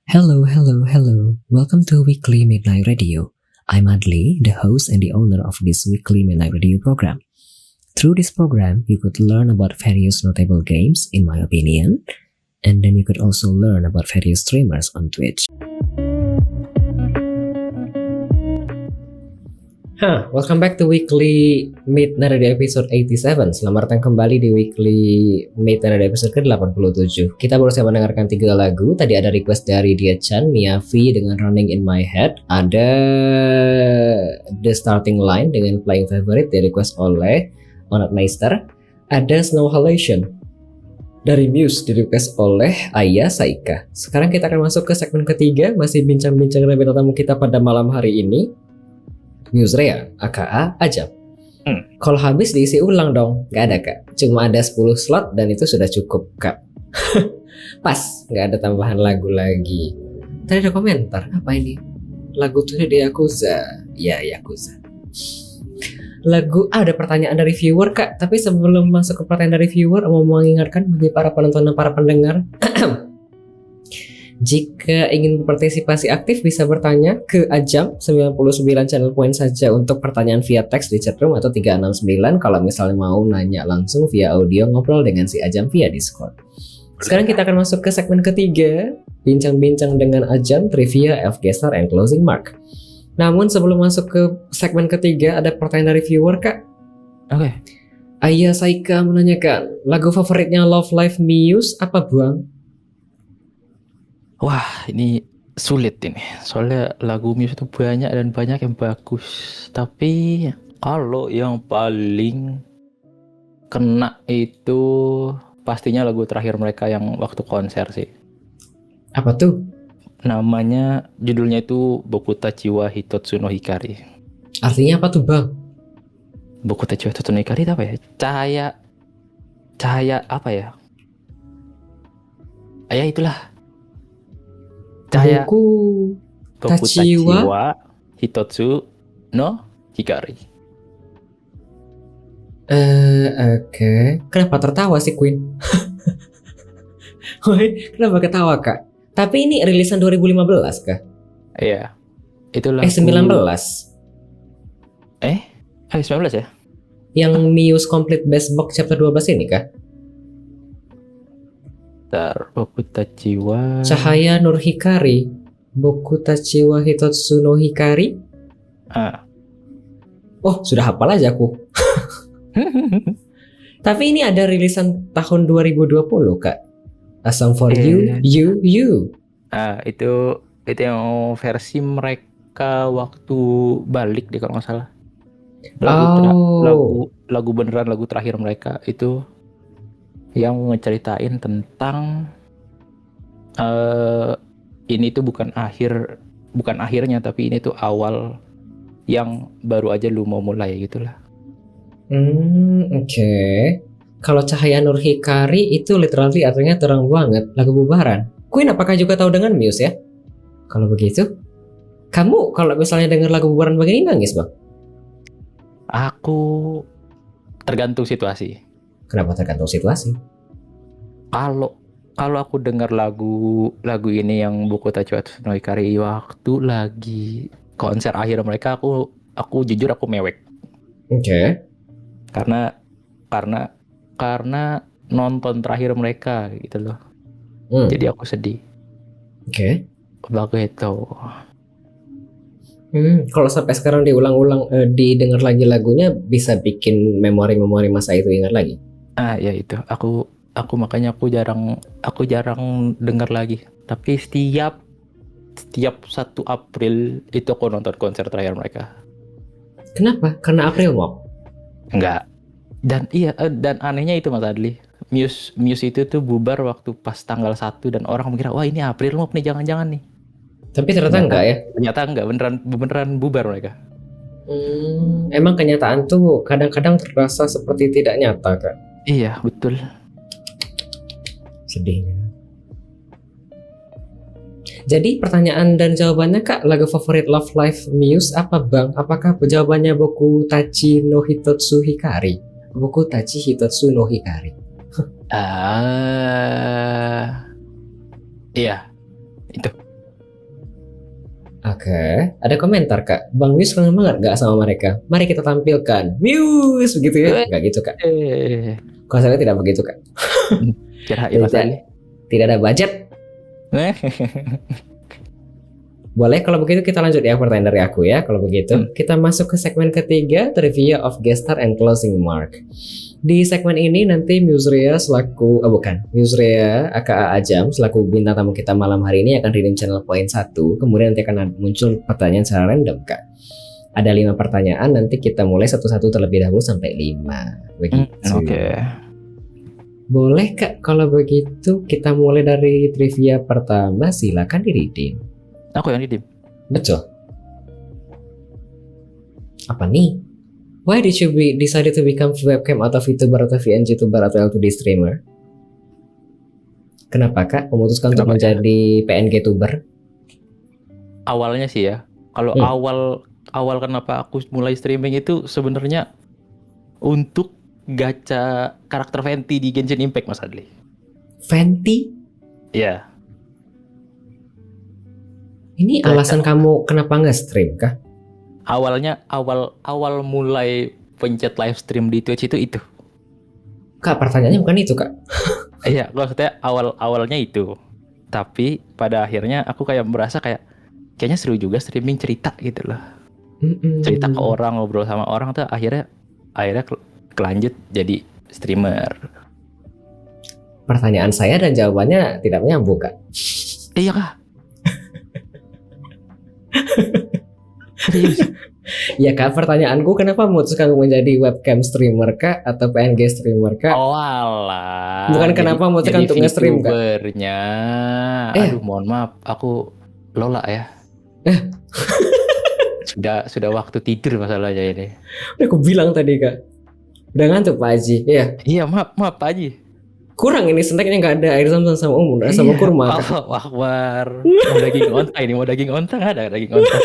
Hello, hello, hello. Welcome to Weekly Midnight Radio. I'm Adli, the host and the owner of this Weekly Midnight Radio program. Through this program, you could learn about various notable games, in my opinion, and then you could also learn about various streamers on Twitch. Welcome back to Weekly Midnight Radio episode 87. Selamat datang kembali di Weekly Midnight Radio episode ke-87. Kita baru saja mendengarkan 3 lagu. Tadi ada request dari Dia Chan, Miyavi dengan Running in My Head. Ada The Starting Line dengan Playing Favorite di request oleh Onat Meister. Ada Snow Halation dari Muse di request oleh Aya Saika. Sekarang kita akan masuk ke segmen ketiga, masih bincang-bincang dengan bintang tamu kita pada malam hari ini, Muse Rea, aka Ajab. Kalau habis diisi ulang dong. Gak ada kak, cuma ada 10 slot dan itu sudah cukup kak. Pas, gak ada tambahan lagu lagi. Tadi ada komentar, apa ini? Lagu tuh di Yakuza. Ya, Yakuza. Lagu, ada pertanyaan dari viewer kak. Tapi sebelum masuk ke pertanyaan dari viewer, mau mengingatkan bagi para penonton dan para pendengar, jika ingin berpartisipasi aktif bisa bertanya ke Ajam 99 channel point saja untuk pertanyaan via teks di chatroom atau 369 kalau misalnya mau nanya langsung via audio ngobrol dengan si Ajam via Discord. Sekarang kita akan masuk ke segmen ketiga, bincang-bincang dengan Ajam, trivia, FG Star, and closing mark. Namun sebelum masuk ke segmen ketiga ada pertanyaan dari viewer kak. Oke. Aya Saika menanyakan lagu favoritnya Love Live Muse apa buang? Wah, ini sulit ini. Soalnya lagu Muse itu banyak dan banyak yang bagus. Tapi kalau yang paling kena itu pastinya lagu terakhir mereka yang waktu konser sih. Apa tuh? Namanya, judulnya itu Bokutachi wa Hitotsu no Hikari. Artinya apa tuh bang? Bokutachi wa Hitotsu no Hikari itu apa ya? Cahaya apa ya? Ya itulah. Cahaya Bokutachi wa Hitotsu no Hikari. Oke. Kenapa tertawa sih Queen? Woi, kenapa ketawa kak? Tapi ini rilisan 2015 kah? Iya. Itu lagu 19. 19 ya? Yang Muse Complete Best Box Chapter 12 ini kah? Bokutachi wa Cahaya Nur Hikari, Bokutachi wa Hitotsu no Hikari. Oh, sudah hafal aja aku. Tapi ini ada rilisan tahun 2020 kak. A Song for You. Itu yang versi mereka waktu balik deh kalau nggak salah. Lagu beneran, lagu terakhir mereka itu yang ngeceritain tentang ini tuh bukan akhirnya, tapi ini tuh awal yang baru aja lu mau mulai gitulah. Oke. Kalau Cahaya Nur Hikari itu literally artinya terang banget, lagu bubaran. Queen apakah juga tahu dengan Muse ya? Kalau begitu, kamu kalau misalnya dengar lagu bubaran begini nangis bang? Aku tergantung situasi. Kenapa tergantung situasi? Kalau aku dengar lagu ini yang Bokutachi wa Hitotsu no Hikari waktu lagi konser akhir mereka, aku jujur aku mewek. Oke. Karena nonton terakhir mereka gitu loh. Jadi aku sedih. Oke. Begitu. Kalau sampai sekarang diulang-ulang, didengar lagi lagunya, bisa bikin memori-memori masa itu ingat lagi. Ya itu. Aku makanya aku jarang dengar lagi. Tapi setiap 1 April itu aku nonton konser terakhir mereka. Kenapa? Karena April Mop? Enggak. Dan anehnya itu Mas Adli. Muse itu tuh bubar waktu pas tanggal 1 dan orang mengira wah ini April Mop nih, jangan-jangan nih. Tapi ternyata enggak ya? Ternyata enggak, beneran bubar mereka. Emang kenyataan tuh kadang-kadang terasa seperti tidak nyata kak? Iya betul. Sedihnya. Jadi pertanyaan dan jawabannya kak, lagu favorit Love Live Muse apa bang? Apakah jawabannya Bokutachi no Hitotsu Hikari? Bokutachi Hitotsu no Hikari. Iya, itu. Oke, ada komentar Kak. Bang Muse kangen banget gak sama mereka? Mari kita tampilkan. Muse begitu ya? Gak gitu Kak. Konsepnya tidak begitu Kak. Kirain Mas Ali. Tidak ada budget. Boleh kalau begitu kita lanjut ya pertanyaan dari aku ya. Kalau begitu kita masuk ke segmen ketiga, trivia of guest star and closing mark. Di segmen ini nanti Musrea selaku Musrea aka Ajam selaku bintang tamu kita malam hari ini akan redeem channel poin 1. Kemudian nanti akan muncul pertanyaan secara random Kak. Ada 5 pertanyaan, nanti kita mulai satu-satu terlebih dahulu sampai 5. Begitu. Oke. Boleh Kak, kalau begitu kita mulai dari trivia pertama, silakan di redeem. Aku yang redeem. Betul. Apa nih? Why did you decided to become webcam atau VTuber atau VNG tuber atau L2D streamer? Kenapa Kak memutuskan untuk menjadi PNG tuber? Awalnya sih ya. Kalau awal kenapa aku mulai streaming itu sebenarnya untuk gacha karakter Venti di Genshin Impact Mas Adli. Venti? Iya. Ini alasan kamu kenapa nge-stream kah? Awalnya awal mulai pencet live stream di Twitch itu. Kak, pertanyaannya bukan itu Kak. Iya, maksudnya awalnya itu. Tapi pada akhirnya aku kayak merasa kayaknya seru juga streaming cerita gitu loh. Cerita ke orang, ngobrol sama orang tuh akhirnya kelanjut jadi streamer. Pertanyaan saya dan jawabannya tidak menyambung Kak. Iya Kak. Serius? Ya Kak, pertanyaanku kenapa memutuskan menjadi webcam streamer Kak atau PNG streamer Kak? Oh alah. Bukan kenapa memutuskan untuk nge-stream Kak? VTubernya. Aduh mohon maaf, aku lola ya. Sudah waktu tidur masalahnya ini. Udah aku bilang tadi Kak. Udah ngantuk Pak Haji. Iya maaf Pak Haji. Kurang ini snacknya nggak ada air zam-zam sama sama kurma. Allahu Akbar. Mau daging onta ini, mau daging onta nggak ada daging onta.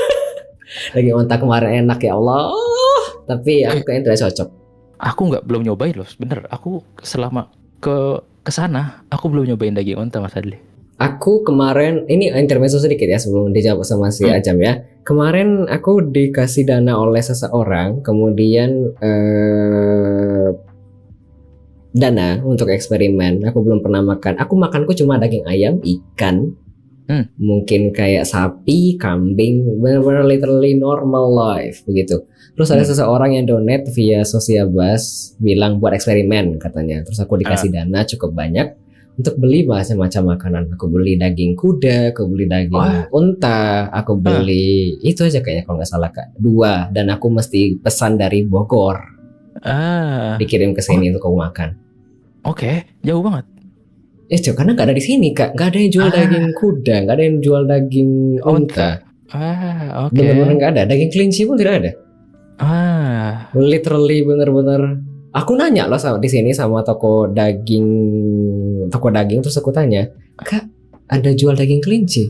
Daging onta kemarin enak ya Allah. Tapi aku kayaknya tidak cocok. Aku belum nyobain loh, bener. Aku selama ke sana, aku belum nyobain daging onta Mas Adli. Aku kemarin, ini intermezzo sedikit ya sebelum dijawab sama si Ajam ya. Kemarin aku dikasih dana oleh seseorang, kemudian dana untuk eksperimen. Aku belum pernah makan. Aku makanku cuma daging ayam, ikan, mungkin kayak sapi, kambing, benar-benar literally normal life begitu. Terus ada seseorang yang donate via Sosiabas bilang buat eksperimen katanya. Terus aku dikasih dana cukup banyak untuk beli macam-macam makanan. Aku beli daging kuda, aku beli daging unta, aku beli itu aja kayaknya kalau nggak salah Kak. 2 dan aku mesti pesan dari Bogor. Dikirim ke sini untuk aku makan. Oke, jauh banget. Karena nggak ada di sini Kak, nggak ada yang jual daging kuda, nggak ada yang jual daging unta. Oke. Bener-bener nggak ada, daging kelinci pun tidak ada. Literally bener-bener. Aku nanya loh di sini sama toko daging, terus aku tanya, Kak, ada jual daging kelinci?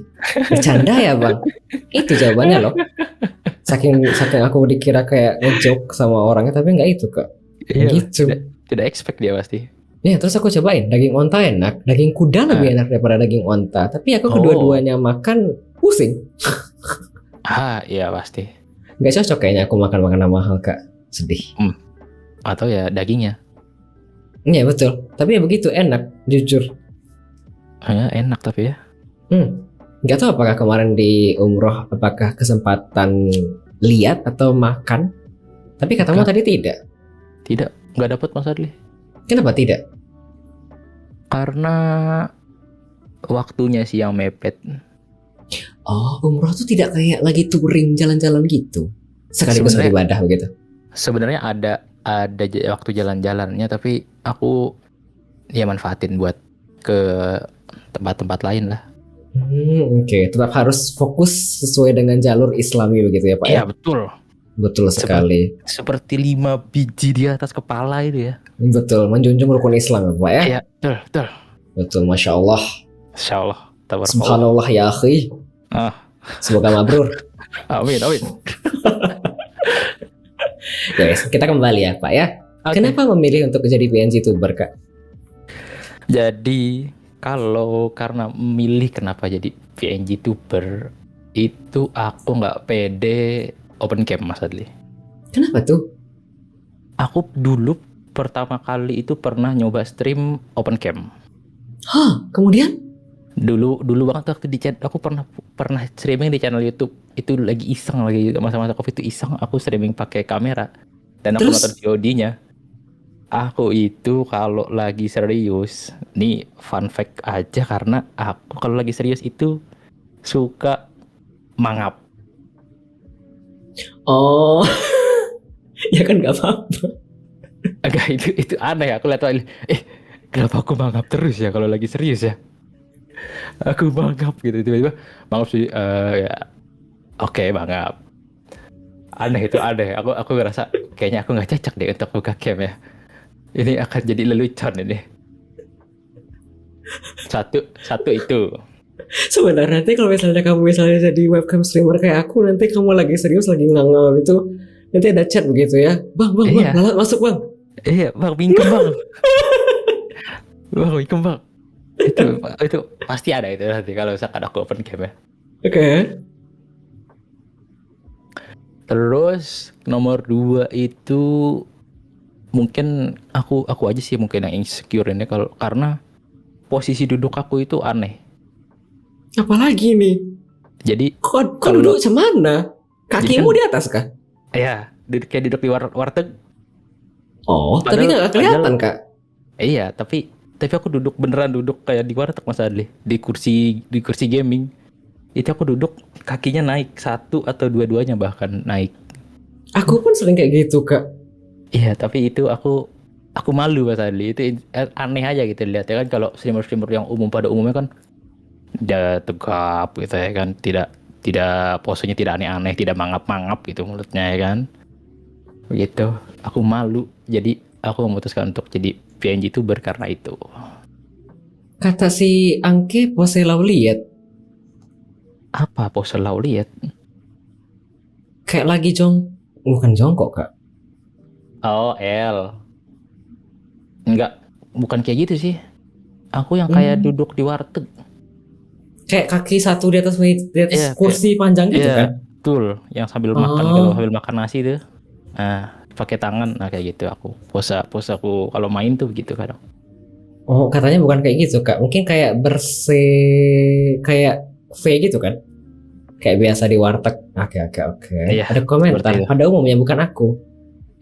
Bercanda ya Bang? Itu jawabannya loh. Saking aku dikira kayak ngejoke sama orangnya, tapi nggak itu Kak. Gitu. Tidak expect dia pasti. Ya terus aku cobain, daging onta enak, daging kuda lebih enak daripada daging onta. Tapi aku kedua-duanya makan pusing. Iya pasti. Gak cocok kayaknya aku makan makanan mahal Kak, sedih. Atau ya dagingnya. Iya betul, tapi ya begitu enak, jujur. Enak tapi ya. Gak tahu apakah kemarin di umroh apakah kesempatan lihat atau makan. Tapi katamu tadi tidak. Tidak, nggak dapat Mas Adli. Kenapa tidak? Karena waktunya sih yang mepet. Oh, umroh tuh tidak kayak lagi touring jalan-jalan gitu. Sekaligus beribadah begitu. Sebenarnya ada waktu jalan-jalannya, tapi aku ya manfaatin buat ke tempat-tempat lain lah. Oke. Tetap harus fokus sesuai dengan jalur Islami begitu ya Pak? Iya betul. Betul sekali. Seperti 5 biji di atas kepala itu ya. Betul, menjunjung rukun Islam Pak ya? Iya, betul. Betul, Masya Allah. Masya Allah. Subhanallah ya akhi. Semoga mabrur. Amin. Ya guys, kita kembali ya Pak ya. Okay. Kenapa memilih untuk jadi PNG tuber Kak? Jadi karena memilih kenapa jadi PNG tuber, itu aku nggak pede open cam Mas Adli. Kenapa tuh? Aku dulu pertama kali itu pernah nyoba stream open cam. Hah, kemudian? Dulu banget waktu di aku pernah streaming di channel YouTube. Itu lagi iseng, lagi masa-masa Covid itu iseng, aku streaming pakai kamera dan aku nonton Terus? VOD-nya. Aku itu kalau lagi serius, nih fun fact aja, karena aku kalau lagi serius itu suka mangap. Oh, ya kan nggak apa-apa. Agak itu aneh, aku lihat kenapa aku mangap terus ya kalau lagi serius ya. Aku mangap gitu tiba-tiba mangap sih, ya oke mangap. Aneh itu aneh. Aku ngerasa kayaknya aku nggak cocok deh untuk buka cam ya. Ini akan jadi lelucon ini. Satu itu. Sebenarnya nanti kalau misalnya kamu jadi webcam streamer kayak aku, nanti kamu lagi serius, lagi ngangau itu, nanti ada chat begitu ya. Bang, Iya, Lalat masuk bang. iya, bang mingkem bang, bang mingkem bang. Itu pasti ada itu nanti kalau misalkan aku open cam ya. Oke. Terus nomor 2 itu mungkin aku aja sih mungkin yang insecure ini, karena posisi duduk aku itu aneh. Apalagi nih? Jadi Kok kalau duduk semana? jadi Kakimu kan di atas kah? ya kayak duduk di warteg. Oh, tapi nggak kelihatan kak. Iya, tapi aku beneran duduk kayak di warteg Mas Adli, di kursi gaming. Itu aku duduk kakinya naik satu atau dua-duanya bahkan naik. Aku pun sering kayak gitu kak. Iya, tapi itu aku malu Mas Adli. Itu aneh aja gitu lihat ya kan, kalau streamer yang umum pada umumnya kan dia tegap gitu ya kan, tidak posenya tidak aneh-aneh, tidak mangap-mangap gitu mulutnya ya kan. Begitu. Aku malu. Jadi aku memutuskan untuk jadi PNG YouTuber karena itu. Kata si Angke pose lihat Apa pose lau lihat? kayak lagi bukan jongkok kak. Oh, L. Enggak, bukan kayak gitu sih. Aku yang kayak duduk di warteg. Kayak kaki satu di atas Iya, kursi panjang gitu iya, kan? betul. Yang sambil makan, kalau sambil makan nasi tuh. Nah, pakai tangan, nah kayak gitu aku. Pose aku kalau main tuh begitu kadang. Oh, katanya bukan kayak gitu kak. Mungkin kayak kayak V gitu kan? Kayak biasa di warteg. Oke. Iya, Ada komentar. Pada umumnya bukan aku.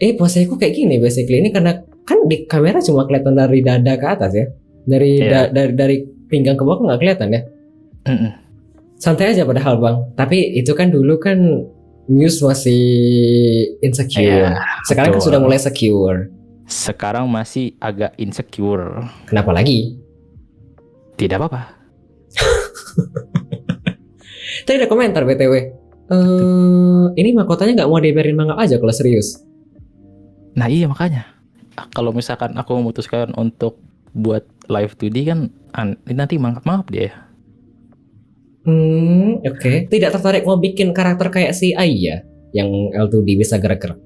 Poseku kayak gini basically. Ini karena kan di kamera cuma kelihatan dari dada ke atas ya. Dari pinggang ke bawah nggak kelihatan ya. Santai aja padahal bang. Tapi itu kan dulu kan Muse masih insecure. Sekarang kan sudah mulai secure. Sekarang masih agak insecure. Kenapa lagi? Tidak apa-apa. Tadi ada komentar BTW. Ini mahkotanya nggak mau dibiarin mangap aja kalau serius. Nah iya makanya. Kalau misalkan aku memutuskan untuk buat live 2D kan nanti mangap dia. Oke. Tidak tertarik mau bikin karakter kayak si Ai ya, yang L2D bisa gerak-gerak?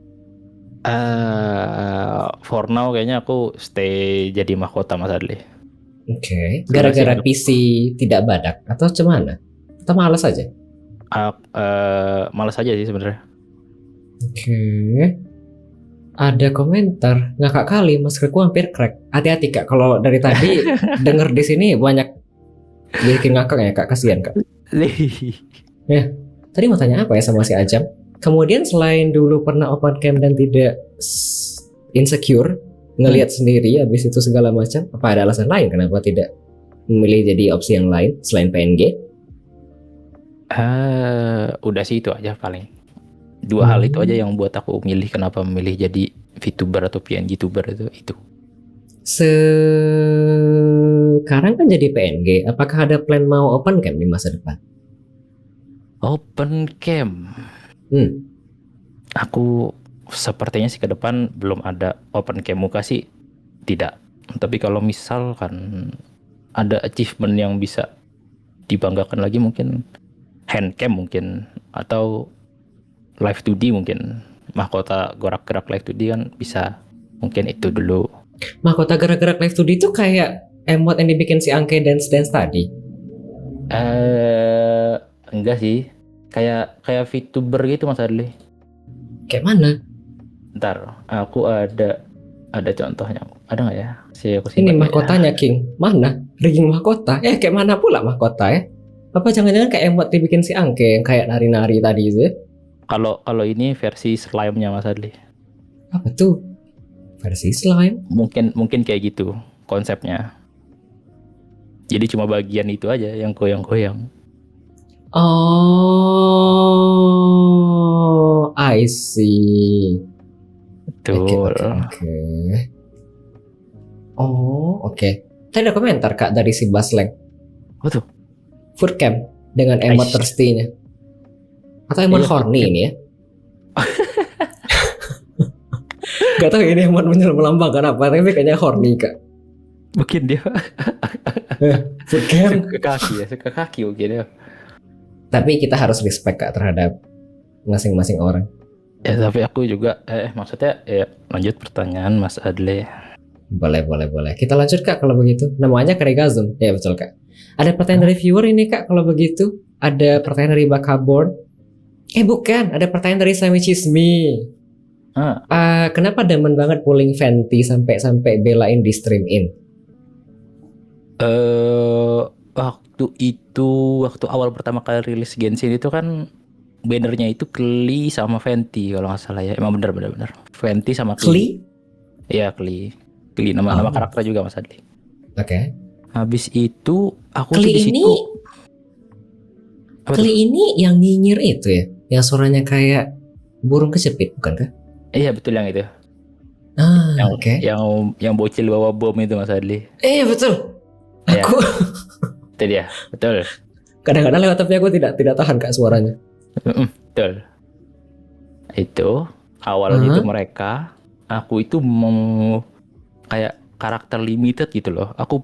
For now kayaknya aku stay jadi mahkota Mas Adli. Oke. Gara-gara PC tidak badak atau cemana? Atau malas aja? Malas aja sih sebenarnya. Oke. Ada komentar ngakak kali, maskerku hampir crack. Hati-hati kak, kalau dari tadi denger di sini banyak bikin ngakak ya kak, kasihan kak. Ya, tadi mau tanya apa ya sama si Ajam? Kemudian selain dulu pernah open cam dan tidak insecure ngelihat sendiri, habis itu segala macam, apa ada alasan lain kenapa tidak memilih jadi opsi yang lain selain PNG? Udah sih itu aja paling. Dua hal itu aja yang buat aku milih kenapa memilih jadi VTuber atau PNG tuber itu. Sekarang kan jadi PNG, apakah ada plan mau open cam di masa depan? Open cam. Aku sepertinya sih ke depan belum ada open cam muka sih tidak. Tapi kalau misalkan ada achievement yang bisa dibanggakan lagi, mungkin hand cam mungkin, atau live 2D mungkin. Mahkota gerak-gerak live 2D kan bisa, mungkin itu dulu. Mahkota gerak-gerak live 2D itu kayak emot yang dibikin si Angke dance tadi? Enggak sih. kayak VTuber gitu Mas Adli. Kayak mana? Ntar aku ada contohnya. Ada nggak ya? Aku Ini simpan ya. mahkotanya King. Mana? Rigging mahkota. Kayak mana pula mahkota ya? Apa jangan-jangan kayak emot dibikin si Angke yang kayak nari-nari tadi itu ya? Kalau ini versi slime-nya Mas Adli. Apa tuh? Versi slime? Mungkin kayak gitu konsepnya. Jadi cuma bagian itu aja yang goyang-goyang. Oh, I see. Betul. Oke. Oh, oke. Tadi ada komentar Kak dari si Basleng. Apa tuh? Food camp dengan emot Aish. thirst-nya. Atau emot Iya, horny food camp. ini ya? Gak tahu ini emot melambangkan apa, tapi kayaknya horny Kak. Mungkin dia Food camp. suka kaki mungkin ya. Tapi kita harus respect Kak terhadap masing-masing orang. Ya tapi aku juga maksudnya ya lanjut pertanyaan Mas Adli. Boleh. Kita lanjut Kak kalau begitu. Namanya Karegazum. Ya betul Kak. Ada pertanyaan dari viewer ini Kak kalau begitu. Ada pertanyaan dari Bakaborn. Bukan. Ada pertanyaan dari Sami Chismi. Kenapa demen banget pulling Fenty sampai belain di stream in? Waktu awal pertama kali rilis Genshin itu kan bannernya itu Klee sama Fenty kalau nggak salah ya. Emang bener. Fenty sama Klee. Iya Klee nama karakter juga Mas Adli. Oke. Habis itu aku Klee tuh di situ. Klee ini yang nyinyir itu ya, yang suaranya kayak burung kejepit bukan kah? Iya betul yang itu. Oke. Yang bocil bawa bom itu Mas Adli. Betul. Ya. Aku Itu dia, betul. kadang-kadang lewat tapi aku tidak tahan Kak suaranya. Betul. Itu awalnya itu mereka, aku itu mau kayak karakter limited gitu loh. Aku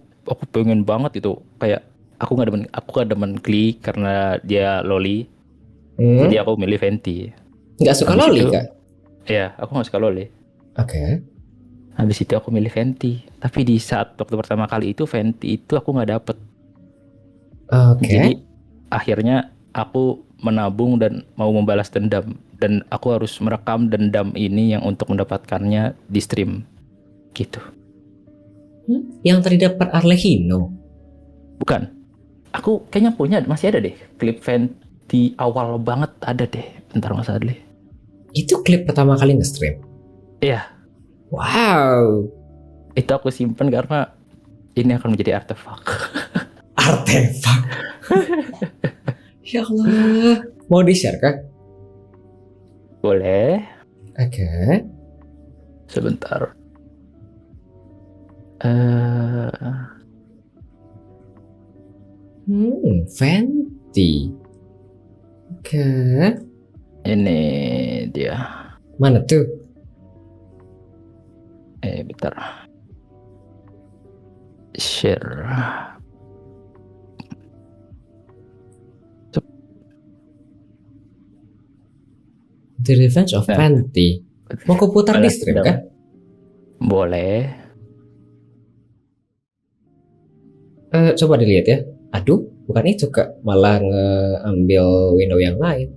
pengen banget itu kayak aku nggak demen Klee karena dia loli. Jadi aku milih Fenty. Nggak suka Habis loli itu, Kak? Iya, aku nggak suka loli. Oke. Habis itu aku milih Fenty. Tapi di saat waktu pertama kali itu Fenty itu aku nggak dapet. Oke. Jadi akhirnya aku menabung dan mau membalas dendam, dan aku harus merekam dendam ini yang untuk mendapatkannya di stream gitu. Yang tadi dapat Arlecchino? Bukan, aku kayaknya punya, masih ada deh klip Fenty awal banget, ada deh. Bentar Mas Adli. Itu klip pertama kali nge-stream? Iya. Wow. Itu aku simpen karena ini akan menjadi artefak. Artefak. Ya Allah. Mau di-share kah? Boleh. Oke. Sebentar. Fenty. Oke. Ini dia. Mana tuh? Bentar. Share. The Revenge of Fenty. Mau aku putar di stream kah? Boleh. Coba dilihat ya. Aduh, bukan itu Kak. Malah ngambil window yang lain.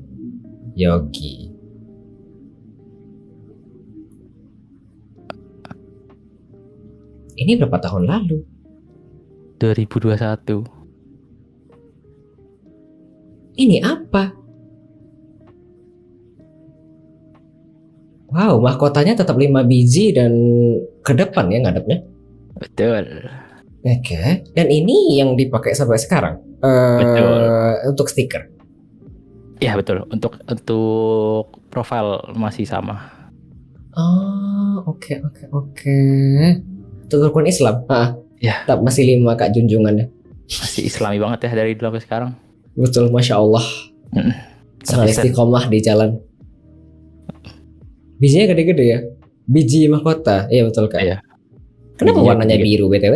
Yogi. Ini berapa tahun lalu? 2021. Ini apa? Wow, mahkotanya tetap 5 biji dan ke depan ya ngadepnya. Betul. Oke. Dan ini yang dipakai sampai sekarang. Betul. Untuk stiker. Ya betul. Untuk profile masih sama. Oh, oke. Untuk rukun Islam. Ya. Tetap masih 5 Kak junjungannya. Masih Islami banget ya dari dulu sampai sekarang. Betul, Masya Allah. Sangat istiqomah di jalan. Bijinya gede-gede ya. Biji mahkota. Iya betul Kak. Iya. Kenapa Bijinya warnanya gede. biru BTW?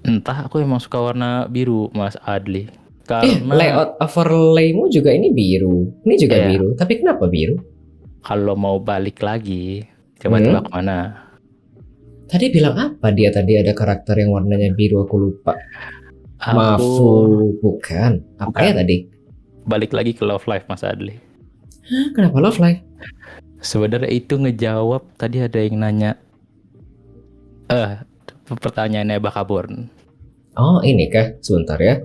Entah, aku emang suka warna biru Mas Adli. Karena layout overlaymu juga ini biru. Ini juga Iya. biru. Tapi kenapa biru? kalau mau balik lagi, coba tebak mana? Tadi bilang apa dia tadi ada karakter yang warnanya biru, aku lupa. Mafu, bukan. Apa ya tadi? balik lagi ke Love Live Mas Adli. Hah, kenapa Love Live? Sebenarnya itu ngejawab tadi ada yang nanya pertanyaannya Bakaborn. Oh, ini kah? Sebentar ya.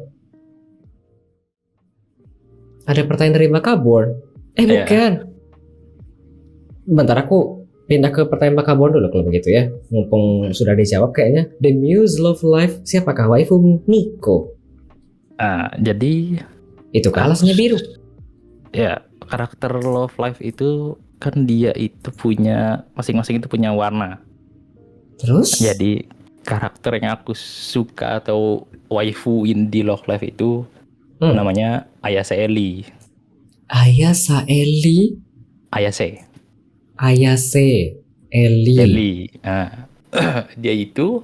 Ada pertanyaan dari Bakaborn. Iya. Bukan. Bentar, aku pindah ke pertanyaan Bakaborn dulu kalau begitu ya. Mumpung sudah dijawab kayaknya. The Muse Love Life, siapakah waifumu? Nico. Jadi Itu alasnya biru. ya, karakter Love Live itu kan dia itu punya masing-masing itu punya warna. Terus? Jadi karakter yang aku suka atau waifuin di Love Live itu namanya Ayase Ellie. Ayase Ellie. Ayase Ellie. Ellie. Dia itu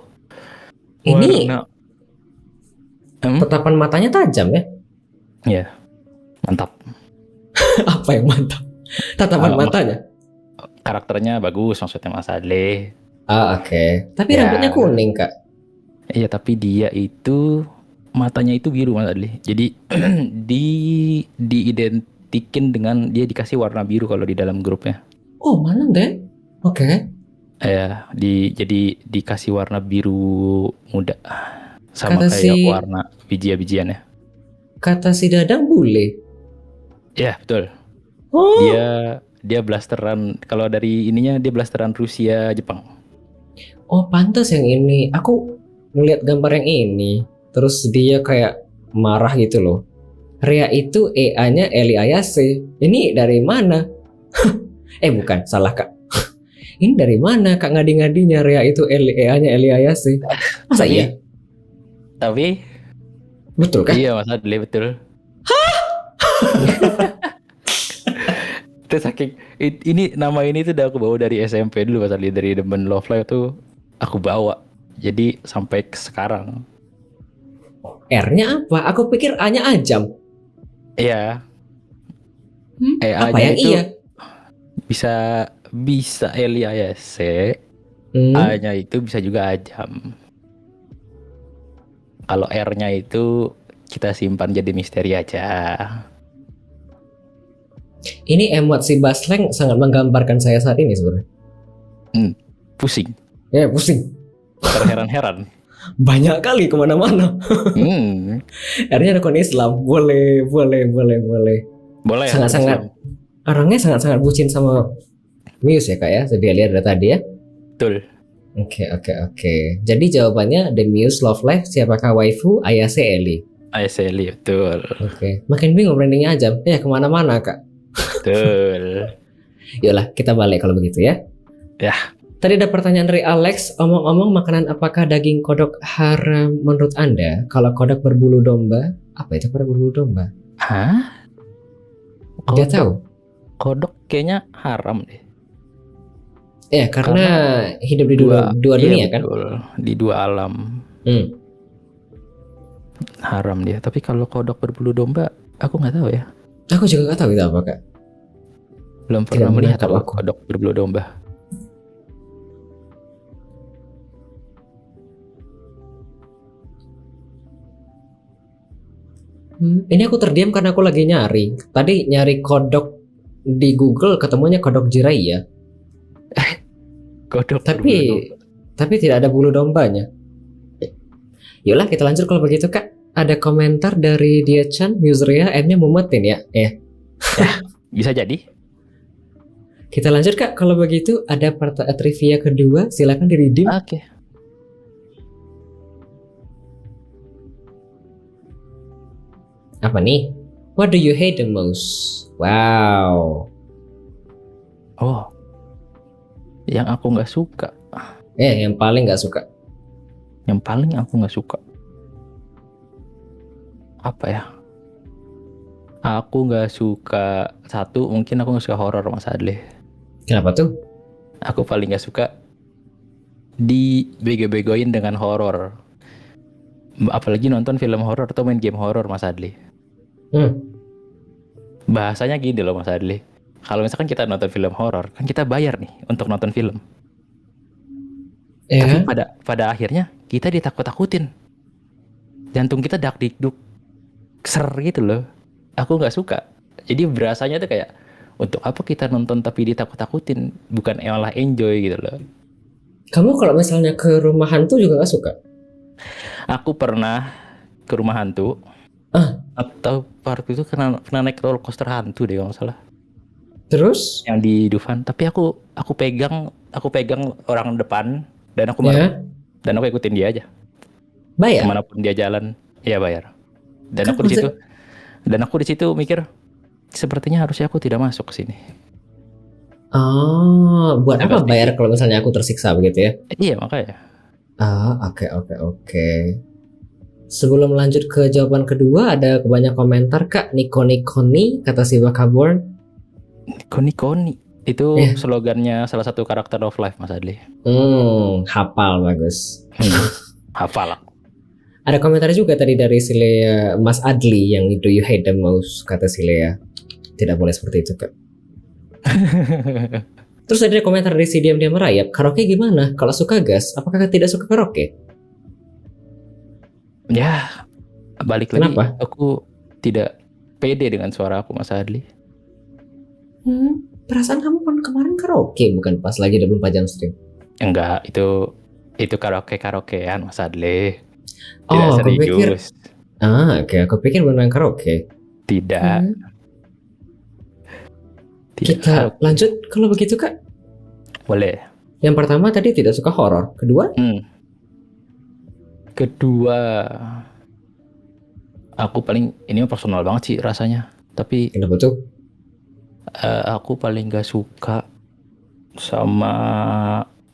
Ini warna tatapan matanya tajam ya? Ya, mantap. Apa yang mantap? Tatapan matanya? Karakternya bagus maksudnya Mas Adli. Oke. Tapi Ya. rambutnya kuning kak. Iya, tapi dia itu matanya itu biru Mas Adli. Jadi diidentikin dengan dia dikasih warna biru kalau di dalam grupnya. Oh mana deh? Oke. Ya, jadi dikasih warna biru muda sama Kata kayak warna biji-bijiannya. Kata si Dadang bule. Ya betul. Oh. Dia blasteran, kalau dari ininya dia blasteran Rusia Jepang. Oh pantas yang ini. Aku ngeliat gambar yang ini. Terus dia kayak marah gitu loh. Ria itu EA-nya Eli Ayase. Ini dari mana? Bukan, salah kak. Ini dari mana kak ngadi-ngadinya Ria itu EA-nya Eli Ayase? Masa iya? Tapi betul kan? Iya Mas Adli, betul. Terus saking ini nama ini tuh udah aku bawa dari SMP dulu Mas Adli, dari demen Love Live tuh aku bawa. Jadi sampai sekarang. R-nya apa? Aku pikir A-nya Ajam. Iya. Apa yang iya? Bisa Eli Ayase. A-nya itu bisa juga Ajam. Kalau R-nya itu kita simpan jadi misteri aja. Ini emot si Basleng sangat menggambarkan saya saat ini sebenarnya. Pusing. Ya pusing. Terheran-heran. Banyak kali kemana-mana. R-nya rukun Islam. Boleh. Boleh. Sangat-sangat. Orangnya sangat-sangat bucin sama Muse ya kak ya. Saya lihat dari tadi ya. Betul. Oke. Jadi jawabannya The Muse Love Life, siapakah waifu? Ayase Ellie. Ayase Ellie, betul. Oke. Makin bingung brandingnya aja. Ya kemana-mana kak. Betul. Yolah kita balik kalau begitu ya. Ya. Tadi ada pertanyaan dari Alex. Omong-omong, makanan apakah daging kodok haram menurut Anda? Kalau kodok berbulu domba, apa itu kodok berbulu domba? Hah? Nggak tahu. Kodok kayaknya haram deh. Karena hidup di dua dunia kan? Betul. Di dua alam. Haram dia. Tapi kalau kodok berbulu domba, aku nggak tahu ya. Aku juga nggak tahu itu apa kak. Belum pernah melihat kodok berbulu domba. Ini aku terdiam karena aku lagi nyari. Tadi nyari kodok di Google, ketemunya kodok jiraiya. Kodok. Tapi tidak ada bulu dombanya. Yolah kita lanjut kalau begitu kak. Ada komentar dari Dia-chan, Museria, M-nya mumetin ya. Bisa jadi. Kita lanjut kak. Kalau begitu ada trivia kedua. Silakan di-redeem. Oke. Apa nih? What do you hate the most? Wow. Oh. Yang aku nggak suka. Yang paling nggak suka. Yang paling aku nggak suka. Apa ya? Aku nggak suka satu. Mungkin aku nggak suka horor Mas Adli. Kenapa tuh? Aku paling nggak suka dibego-begoin dengan horor. Apalagi nonton film horor atau main game horor Mas Adli. Bahasanya gini loh Mas Adli. Kalau misalkan kita nonton film horor, kan kita bayar nih untuk nonton film. Tapi pada akhirnya kita ditakut-takutin. Jantung kita dak-dikduk ser gitu loh. aku nggak suka. Jadi berasanya tuh kayak untuk apa kita nonton tapi ditakut-takutin, bukan malah enjoy gitu loh. Kamu kalau misalnya ke rumah hantu juga gak suka? Aku pernah ke rumah hantu Ah, atau waktu itu pernah naik roller coaster hantu deh kalau nggak salah, terus? yang di Dufan. Tapi aku pegang orang depan dan aku merem Ya, dan aku ikutin dia aja bayar? kemanapun dia jalan, ya bayar. Dan Kan aku di situ konsep... mikir sepertinya harusnya aku tidak masuk ke sini. Oh, buat Saya apa pasti bayar kalau misalnya aku tersiksa begitu ya? iya makanya. Ah, oke, oke, oke. Sebelum lanjut ke jawaban kedua, ada banyak komentar, Kak. Nikoni, kata si Bakaborn. Koni itu Ya, slogannya salah satu karakter of life, Mas Adli. hafal, bagus. Hafal aku. Ada komentar juga tadi dari si Lea, Mas Adli, yang do you hate the most, kata si Lea. Tidak boleh seperti itu, Kak. Terus ada komentar dari si Diam-Diam Merayap, karaoke gimana? Kalau suka gas, apakah tidak suka karaoke? Ya, balik lagi, Kenapa? aku tidak pede dengan suara aku, Mas Adli. Perasaan kamu kan kemarin karaoke, bukan pas lagi 24 jam stream. Enggak, itu karaokean, Mas Adli. Tidak Oh, aku pikir, serius. oke, aku pikir beneran karaoke. Tidak, Hmm, tidak Kita karaoke. lanjut kalau begitu, Kak. Boleh. Yang pertama tadi tidak suka horor. Kedua, Kedua, aku paling ini personal banget sih rasanya. Tapi kenapa tuh? aku paling gak suka sama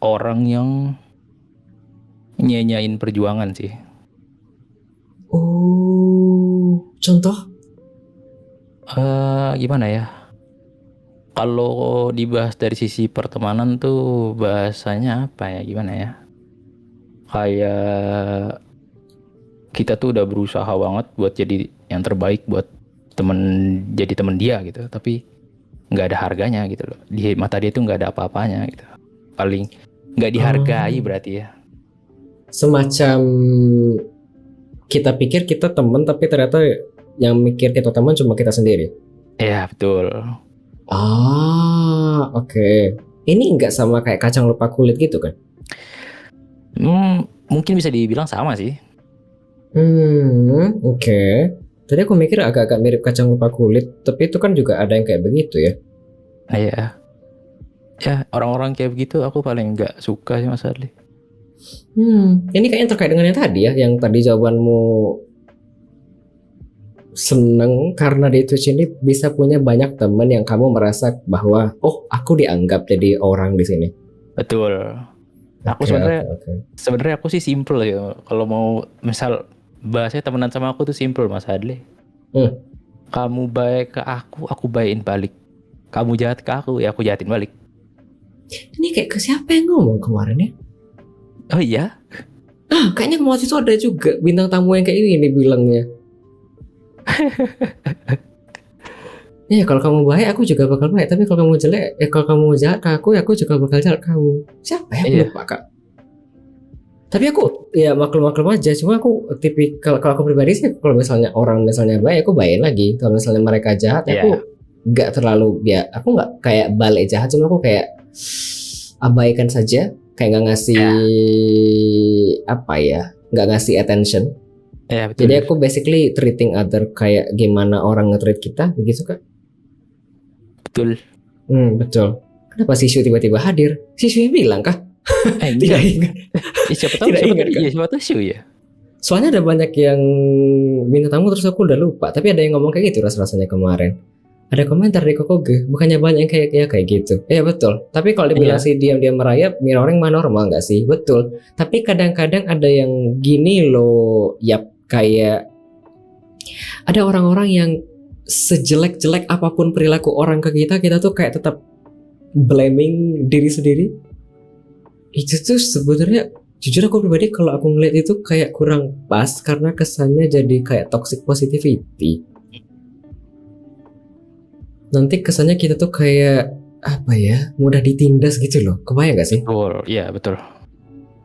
orang yang nyanyain perjuangan sih. Oh, contoh? Gimana ya? Kalau dibahas dari sisi pertemanan tuh bahasanya apa ya? Gimana ya? Kayak kita tuh udah berusaha banget buat jadi yang terbaik buat jadi temen dia gitu. Tapi nggak ada harganya gitu loh. Di mata dia tuh nggak ada apa-apanya gitu. Paling nggak dihargai berarti ya. Semacam kita pikir kita teman, tapi ternyata yang mikir kita teman cuma kita sendiri. Iya betul. Oke. Ini nggak sama kayak kacang lupa kulit gitu kan? Mungkin bisa dibilang sama sih. Oke. Tadi aku mikir agak-agak mirip kacang lupa kulit, tapi itu kan juga ada yang kayak begitu ya. Iya. Ya orang-orang kayak begitu aku paling nggak suka sih Mas Adli. Ini kayaknya terkait dengan yang tadi ya, yang tadi jawabanmu seneng karena di Twitch ini bisa punya banyak teman yang kamu merasa bahwa oh aku dianggap jadi orang di sini. Betul. Aku Oke, sebenarnya aku sih simple ya. Kalau mau misal bahasnya temenan sama aku tuh simple Mas Adli. Kamu baik ke aku baikin balik. Kamu jahat ke aku, ya aku jahatin balik. Ini kayak ke siapa yang ngomong kemarin ya? Oh iya? Kayaknya waktu itu ada juga bintang tamu yang kayak ini bilangnya. Iya, kalau kamu baik aku juga bakal baik, tapi kalau kamu jelek, kalau kamu jahat ke aku juga bakal jahat ke kamu. Siapa ya? Aku lupa, Kak. Tapi aku ya maklum-maklum aja, cuma aku tipikal kalau aku pribadi sih kalau misalnya orang misalnya baik aku bayain lagi. Kalau misalnya mereka jahat aku nggak terlalu aku nggak kayak balik jahat, cuma aku kayak abaikan saja, kayak nggak ngasih apa ya, nggak ngasih attention. Ya, betul. Jadi aku basically treating other kayak gimana orang nge-treat kita, begitu Kak? Betul. Betul. Kenapa Sishu tiba-tiba hadir? Sishu bilang kah? Tidak ingat. Siapa tahu siapa tahu Shu ya. Soalnya ada banyak yang minta tamu terus aku udah lupa. Tapi ada yang ngomong kayak gitu rasanya kemarin. Ada komentar di Kokoge, bukannya banyak yang kayak gitu. Betul. Tapi kalau dibilang sih diam-diam merayap, mirroring mah normal nggak sih? Betul. Tapi kadang-kadang ada yang gini loh, yap kayak ada orang-orang yang sejelek-jelek apapun perilaku orang ke kita tuh kayak tetap blaming diri sendiri. Itu tuh sebenarnya jujur aku pribadi kalau aku ngeliat itu kayak kurang pas karena kesannya jadi kayak toxic positivity. Nanti kesannya kita tuh kayak apa ya, mudah ditindas gitu loh. Kebayang gak sih? Iya betul.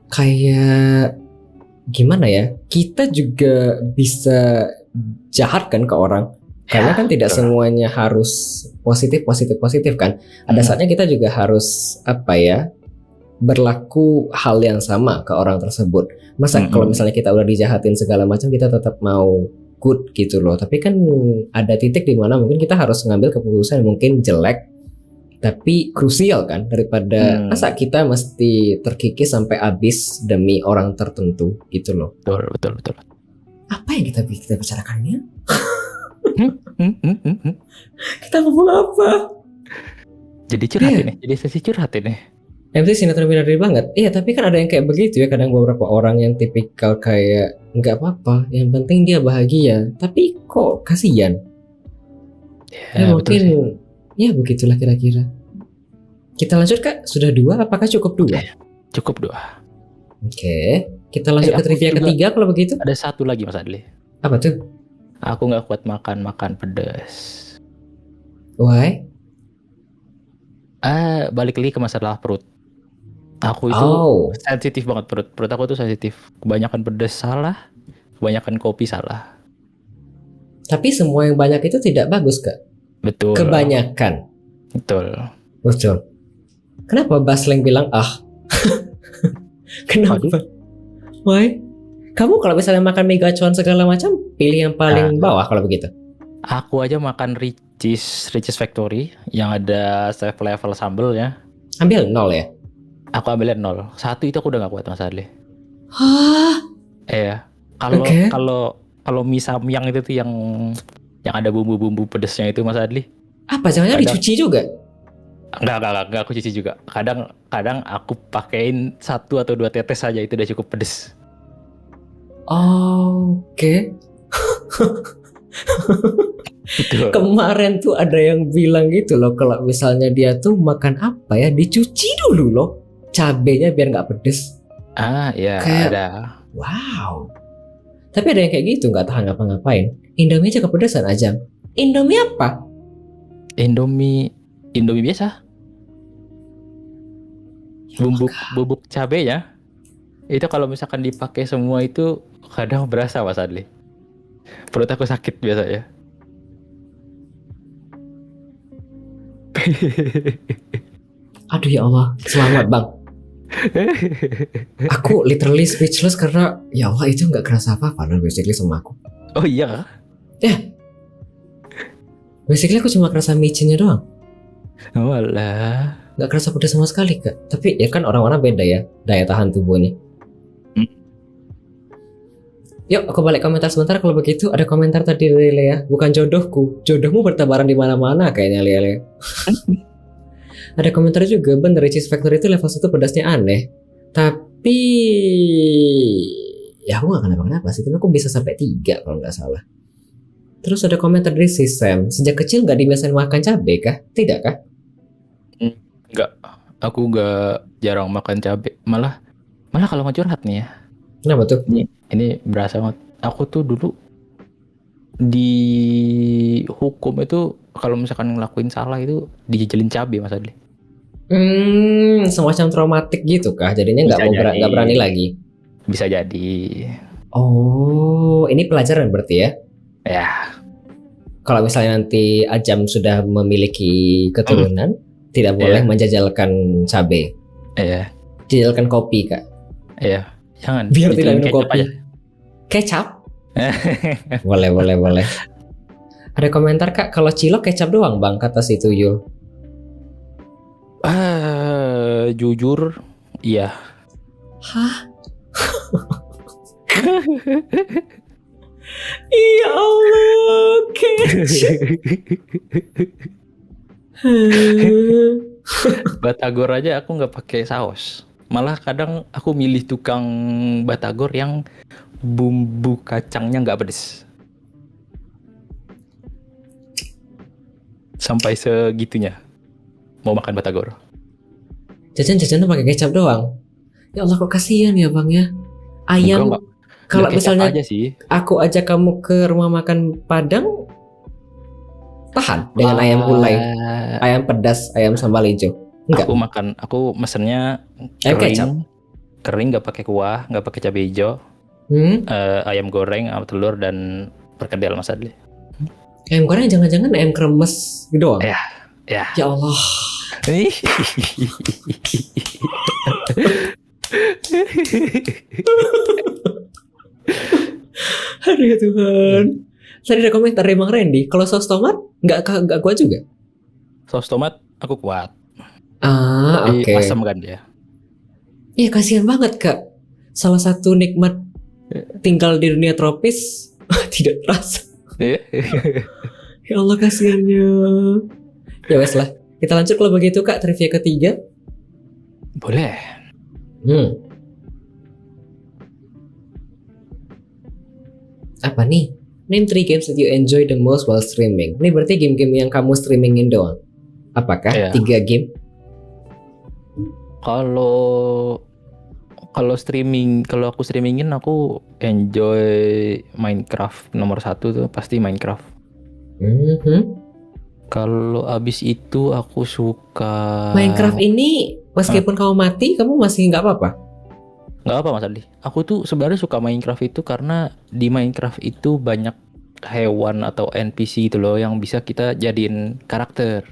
Kayak gimana ya? Kita juga bisa jahat kan ke orang. Karena kan tidak betul. semuanya harus positif kan. Ada Hmm. saatnya kita juga harus berlaku hal yang sama ke orang tersebut. Masa kalau misalnya kita udah dijahatin segala macam kita tetap mau good gitu loh. Tapi kan ada titik di mana mungkin kita harus mengambil keputusan yang mungkin jelek tapi krusial kan, daripada masa kita mesti terkikis sampai habis demi orang tertentu gitu loh. Betul. Apa yang kita bicarakan ya? Hmm. Kita ngomong apa? Jadi curhat ini, jadi sesi curhat ini. MC sinetron binary banget. Iya, tapi kan ada yang kayak begitu ya. Kadang beberapa orang yang tipikal kayak nggak apa-apa, yang penting dia bahagia. Tapi kok kasihan? Ya mungkin ya begitulah kira-kira. Kita lanjut Kak. Sudah 2, apakah cukup 2? Cukup 2. Oke, kita lanjut ke trivia ketiga kalau begitu. Ada satu lagi Mas Adli. Apa tuh? Aku nggak kuat makan pedas. Why? Balik lagi ke masalah perut. Aku itu sensitif banget perut aku tuh sensitif. Kebanyakan pedas salah, kebanyakan kopi salah. Tapi semua yang banyak itu tidak bagus Kak. Betul. Kebanyakan. Betul. Kenapa Basleng bilang Kenapa? Why? Kamu kalau misalnya makan mie gacuan segala macam, pilih yang paling bawah kalau begitu. Aku aja makan Ricis Factory yang ada chef level sambal ya. Ambil 0 ya? Aku ambilnya 0. 1 itu aku udah gak kuat Mas Adli. Hah? Iya. Kalau mie samyang itu tuh yang ada bumbu-bumbu pedesnya itu Mas Adli. Apa jangan dicuci juga? Enggak aku cuci juga. Kadang aku pakein 1 atau 2 tetes saja itu udah cukup pedes. Oke. Betul. Kemarin tuh ada yang bilang gitu loh, kalau misalnya dia tuh makan apa ya, dicuci dulu loh cabenya biar nggak pedes. Iya kayak, ada. Wow. Tapi ada yang kayak gitu nggak tahan ngapa-ngapain. Indomie aja kepedesan aja. Indomie apa? Indomie biasa. Bubuk cabenya itu kalau misalkan dipakai semua itu kadang berasa Mas Adli. Perut aku sakit biasanya. Aduh ya Allah, selamat Bang. Aku literally speechless karena ya Allah itu nggak kerasa apa-apa loh basically sama aku. Oh iya? Ya. Basically aku cuma kerasa micinnya doang. Walah. Nggak kerasa pedas sama sekali Kak. Tapi ya kan orang-orang beda ya daya tahan tubuhnya. Yuk aku balik komentar sebentar kalau begitu. Ada komentar tadi dari Lea, bukan jodohku. Jodohmu bertebaran di mana-mana kayaknya Lea. Ada komentar juga, bener Cheese Factory itu level 1 pedasnya aneh. Tapi ya aku gak kenapa-kenapa sih. Tapi aku bisa sampai 3 kalau nggak salah. Terus ada komentar dari si Sam, sejak kecil nggak dibiasain makan cabai kah? Tidak kah? Enggak, aku nggak jarang makan cabai. Malah kalau mau curhat nih ya. Kenapa tuh? Ini berasa banget. Aku tuh dulu di hukum itu kalau misalkan ngelakuin salah itu dijejelin cabai Mas Adli. Semacam traumatik gitu kah? Jadinya nggak berani lagi. Bisa jadi. Oh, ini pelajaran berarti ya? Ya. Kalau misalnya nanti Ajam sudah memiliki keturunan, tidak boleh menjajalkan cabai. Iya. Jajalkan kopi kak. Iya. Jangan. Biar tidak minum kopi. Kecap? boleh. Ada komentar kak, kalau cilok kecap doang bang, kata si Tuyul. Jujur, iya. Hah? Ya Allah, kecap. Batagor aja aku nggak pakai saus. Malah kadang aku milih tukang batagor yang bumbu kacangnya nggak pedes. Sampai segitunya mau makan batagor. Jajan pakai kecap doang. Ya Allah kok kasihan ya bang ya. Ayam kalau misalnya aja sih. Aku ajak kamu ke rumah makan Padang, tahan dengan ayam gulai, ayam pedas, ayam sambal hijau. Enggak. Aku mesennya kering nggak pakai kuah, nggak pakai cabai hijau, ayam goreng sama telur dan perkedel Mas Adli. Ayam goreng jangan-jangan ayam kremes doang. Ya, ya. Ya Allah. Aduh ya Tuhan. Tadi ada komentar dari Bang Randy, kalau saus tomat nggak kuat juga. Saus tomat aku kuat. Oke. Asam kan dia. Iya kasihan banget Kak. Salah satu nikmat tinggal di dunia tropis tidak terasa. Ya Allah kasihannya. Ya wes lah. Kita lanjut kalau begitu Kak, trivia ketiga. Boleh. Apa nih? Name 3 games that you enjoy the most while streaming. Ini berarti game-game yang kamu streamingin doang. Apakah 3 game? Kalau aku streamingin aku enjoy Minecraft nomor 1 tuh pasti Minecraft. Kalau abis itu aku suka Minecraft ini meskipun kamu mati kamu masih nggak apa-apa? Nggak apa Mas Adi. Aku tuh sebenarnya suka Minecraft itu karena di Minecraft itu banyak hewan atau NPC gitu loh yang bisa kita jadiin karakter.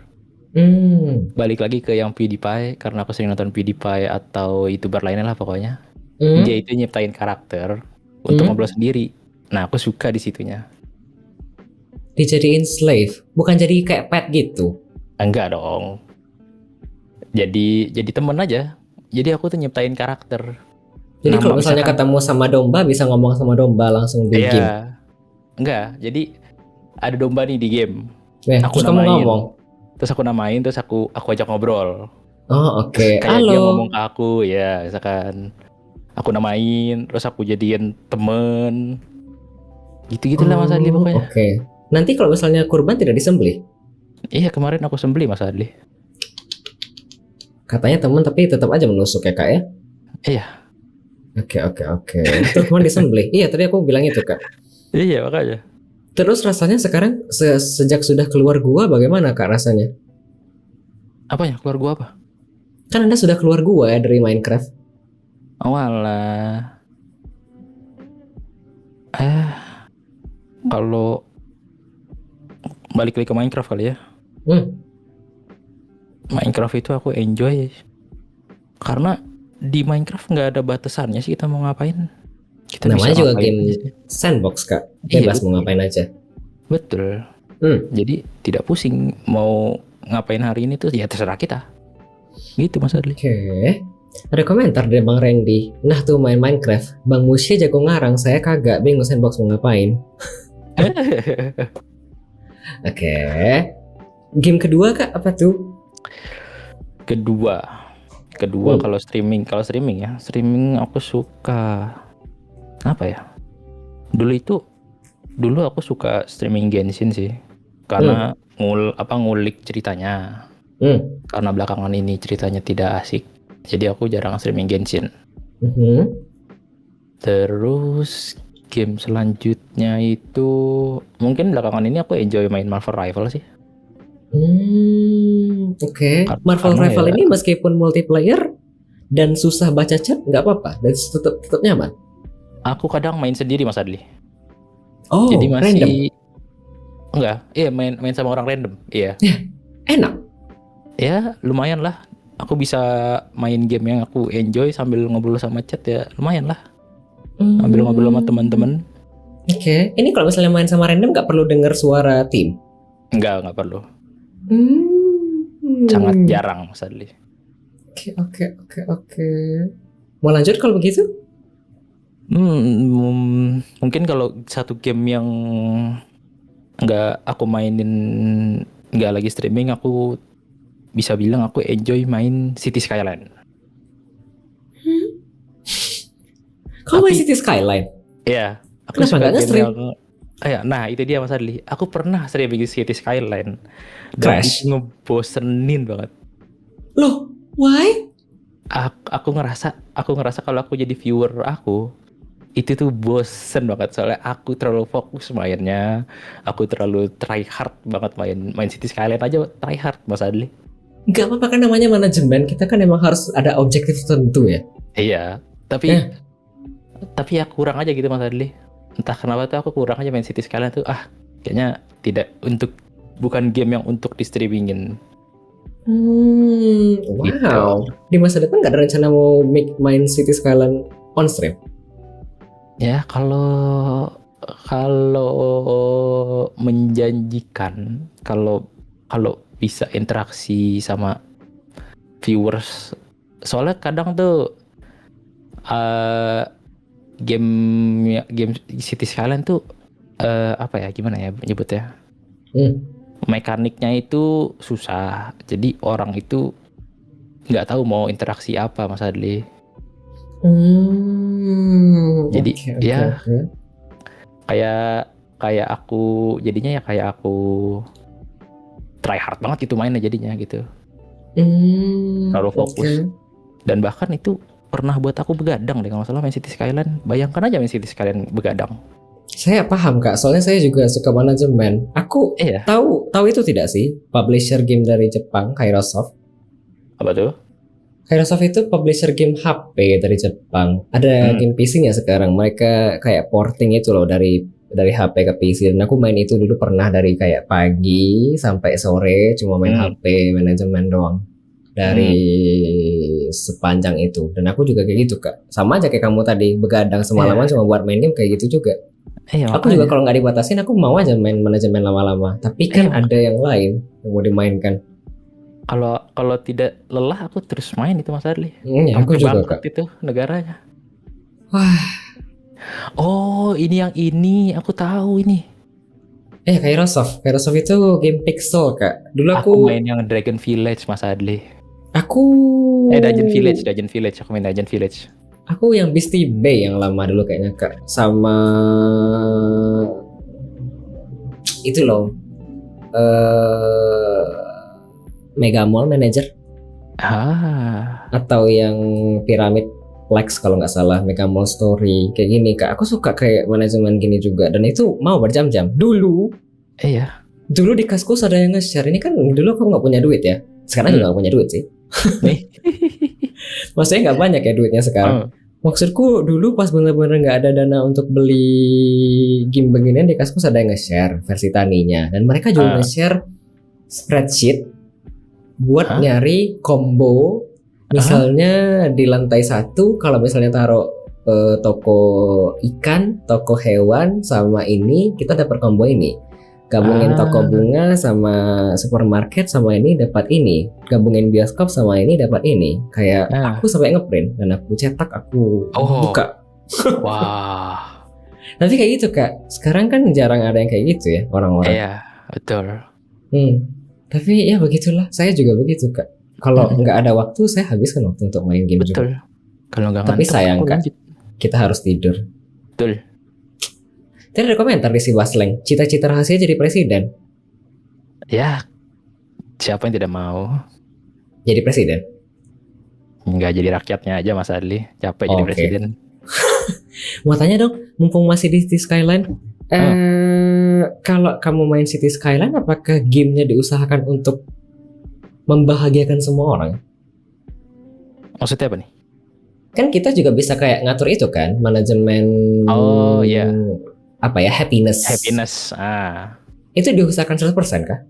Balik lagi ke yang PewDiePie karena aku sering nonton PewDiePie atau YouTuber lainnya lah pokoknya. Dia itu nyiptain karakter untuk ngobrol sendiri. Nah aku suka di situnya. Dijadiin slave, bukan jadi kayak pet gitu? Enggak dong. Jadi temen aja. Jadi aku tuh nyiptain karakter. Jadi kalau misalnya ketemu sama domba bisa ngomong sama domba langsung di game? Enggak, jadi ada domba nih di game. Terus kamu ngomong? Terus aku namain, terus aku ajak ngobrol. Oh oke. Kayak dia ngomong ke aku, ya misalkan aku namain, terus aku jadiin temen. Gitu-gitu lah Mas Adli pokoknya. Oke. Nanti kalau misalnya kurban tidak disembelih? Iya kemarin aku sembelih Mas Adli. Katanya temen tapi tetap aja menusuk ya Kak ya? Iya. Oke. Terus kemarin disembelih? Iya tadi aku bilang itu Kak. Iya makanya. Terus rasanya sekarang sejak sudah keluar gua bagaimana Kak rasanya? Apanya? Keluar gua apa? Kan Anda sudah keluar gua ya dari Minecraft. Awalah. Kalau balik lagi ke Minecraft kali ya. Minecraft itu aku enjoy karena di Minecraft nggak ada batasannya sih kita mau ngapain. Kita namanya bisa juga ngapain game aja. sandbox Kak, bebas mau ngapain aja. Betul. Jadi tidak pusing mau ngapain hari ini tuh ya terserah kita. Gitu Mas Adli. Oke. Ada komentar dari Bang Randy. Nah tuh main Minecraft, Bang Musya jago ngarang, saya kagak, bingung sandbox mau ngapain. Oke. Game kedua Kak apa tuh? Kedua kalau streaming ya, streaming aku suka apa ya? Dulu aku suka streaming Genshin sih. Karena ngulik ceritanya. Karena belakangan ini ceritanya tidak asik. Jadi aku jarang streaming Genshin. Terus game selanjutnya itu mungkin belakangan ini aku enjoy main Marvel Rival sih. Oke. Marvel Rival ini meskipun multiplayer dan susah baca chat nggak apa-apa, dan tetap nyaman. Aku kadang main sendiri Mas Adli. Oh, jadi masih random. Enggak, iya main sama orang random. Iya. Enak. Ya, lumayan lah. Aku bisa main game yang aku enjoy sambil ngobrol sama chat ya, lumayan lah. Sambil ngobrol sama teman-teman. Oke. Ini kalau misalnya main sama random nggak perlu dengar suara tim? Enggak perlu. Sangat jarang Mas Adli. Oke. Mau lanjut kalau begitu? Mungkin kalau satu game yang nggak aku mainin, nggak lagi streaming, aku bisa bilang aku enjoy main City Skyline. Kau main City Skyline? Iya. Kenapa nggak nge-stream? Nah itu dia Mas Adli. Aku pernah streaming City Skyline. Crash. Ngebosenin banget. Loh, why? Aku ngerasa kalau aku jadi viewer aku itu tuh bosen banget soalnya aku terlalu fokus mainnya, aku terlalu try hard banget main City Skyline aja try hard Mas Adli. Gak apa-apa kan namanya manajemen, kita kan emang harus ada objektif tertentu ya. Iya, tapi ya kurang aja gitu Mas Adli. Entah kenapa tuh aku kurang aja main City Skyline tuh Kayaknya bukan game yang untuk di streamingin. Wow. Di masa depan nggak ada rencana mau main City Skyline on stream? Ya kalau menjanjikan, kalau bisa interaksi sama viewers, soalnya kadang tuh game City Skyline tuh apa ya, gimana ya nyebutnya, mekaniknya itu susah, jadi orang itu nggak tahu mau interaksi apa, Mas Adli. Jadi ya kayak aku jadinya, ya kayak aku try hard banget gitu mainnya jadinya gitu. Terlalu fokus. Dan bahkan itu pernah buat aku begadang deh kalau nggak salah main City Skyline. Bayangkan aja main City Skyline begadang. Saya paham Kak, soalnya saya juga suka manajemen. Aku tahu itu tidak sih, publisher game dari Jepang, Kairosoft. Apa tuh? Kairosoft itu publisher game HP dari Jepang. Ada game PC-nya sekarang. Mereka kayak porting itu loh dari HP ke PC. Dan aku main itu dulu pernah dari kayak pagi sampai sore cuma main HP manajemen doang. Dari sepanjang itu. Dan aku juga kayak gitu Kak. Sama aja kayak kamu tadi, begadang semalaman cuma buat main game kayak gitu juga. Aku juga kalau nggak dibatasin aku mau aja main manajemen lama-lama. Tapi kan ada yang lain yang mau dimainkan. Kalau tidak lelah aku terus main itu Mas Adli. Aku juga Kak. Itu negaranya. Wah. Oh ini aku tahu ini. Kairosoft itu game pixel Kak. Dulu aku main yang Dragon Village Mas Adli. Dungeon Village. Aku main Dungeon Village. Aku yang Beastie Bay yang lama dulu kayaknya Kak. Sama itu loh. Mega Mall Manager. Atau yang Pyramid Plex kalau nggak salah, Mega Mall Story kayak gini Kak. Aku suka kayak manajemen gini juga, dan itu mau berjam-jam. Dulu di Kaskus ada yang nge-share. Ini kan dulu aku nggak punya duit ya. Sekarang juga nggak punya duit sih. Maksudnya nggak banyak ya duitnya sekarang. Maksudku dulu pas bener-bener nggak ada dana untuk beli game beginian, di Kaskus ada yang nge-share versi taninya, dan mereka juga nge-share spreadsheet buat nyari combo. Misalnya di lantai 1 kalau misalnya taruh toko ikan, toko hewan sama ini, kita dapat combo ini. Gabungin toko bunga sama supermarket sama ini dapat ini. Gabungin bioskop sama ini dapat ini. Kayak aku sampai ngeprint dan aku cetak, aku buka. Wah. Tapi kayak gitu Kak. Sekarang kan jarang ada yang kayak gitu ya orang-orang. Iya, betul. Tapi ya begitulah. Saya juga begitu Kak. Kalau nggak ada waktu, saya habiskan waktu untuk main game juga. Kalau nggak tapi sayang Kak, kita harus tidur. Betul. Tadi ada komentar di si Wasleng, cita-cita rahasia jadi presiden. Ya, siapa yang tidak mau jadi presiden? Nggak jadi rakyatnya aja Mas Adli, capek jadi presiden. Mau tanya dong, mumpung masih di City Skyline, kalau kamu main City Skyline, apakah gamenya diusahakan untuk membahagiakan semua orang? Maksudnya apa nih? Kan kita juga bisa kayak ngatur itu kan, manajemen. Apa ya, happiness. Itu diusahakan 100% kah?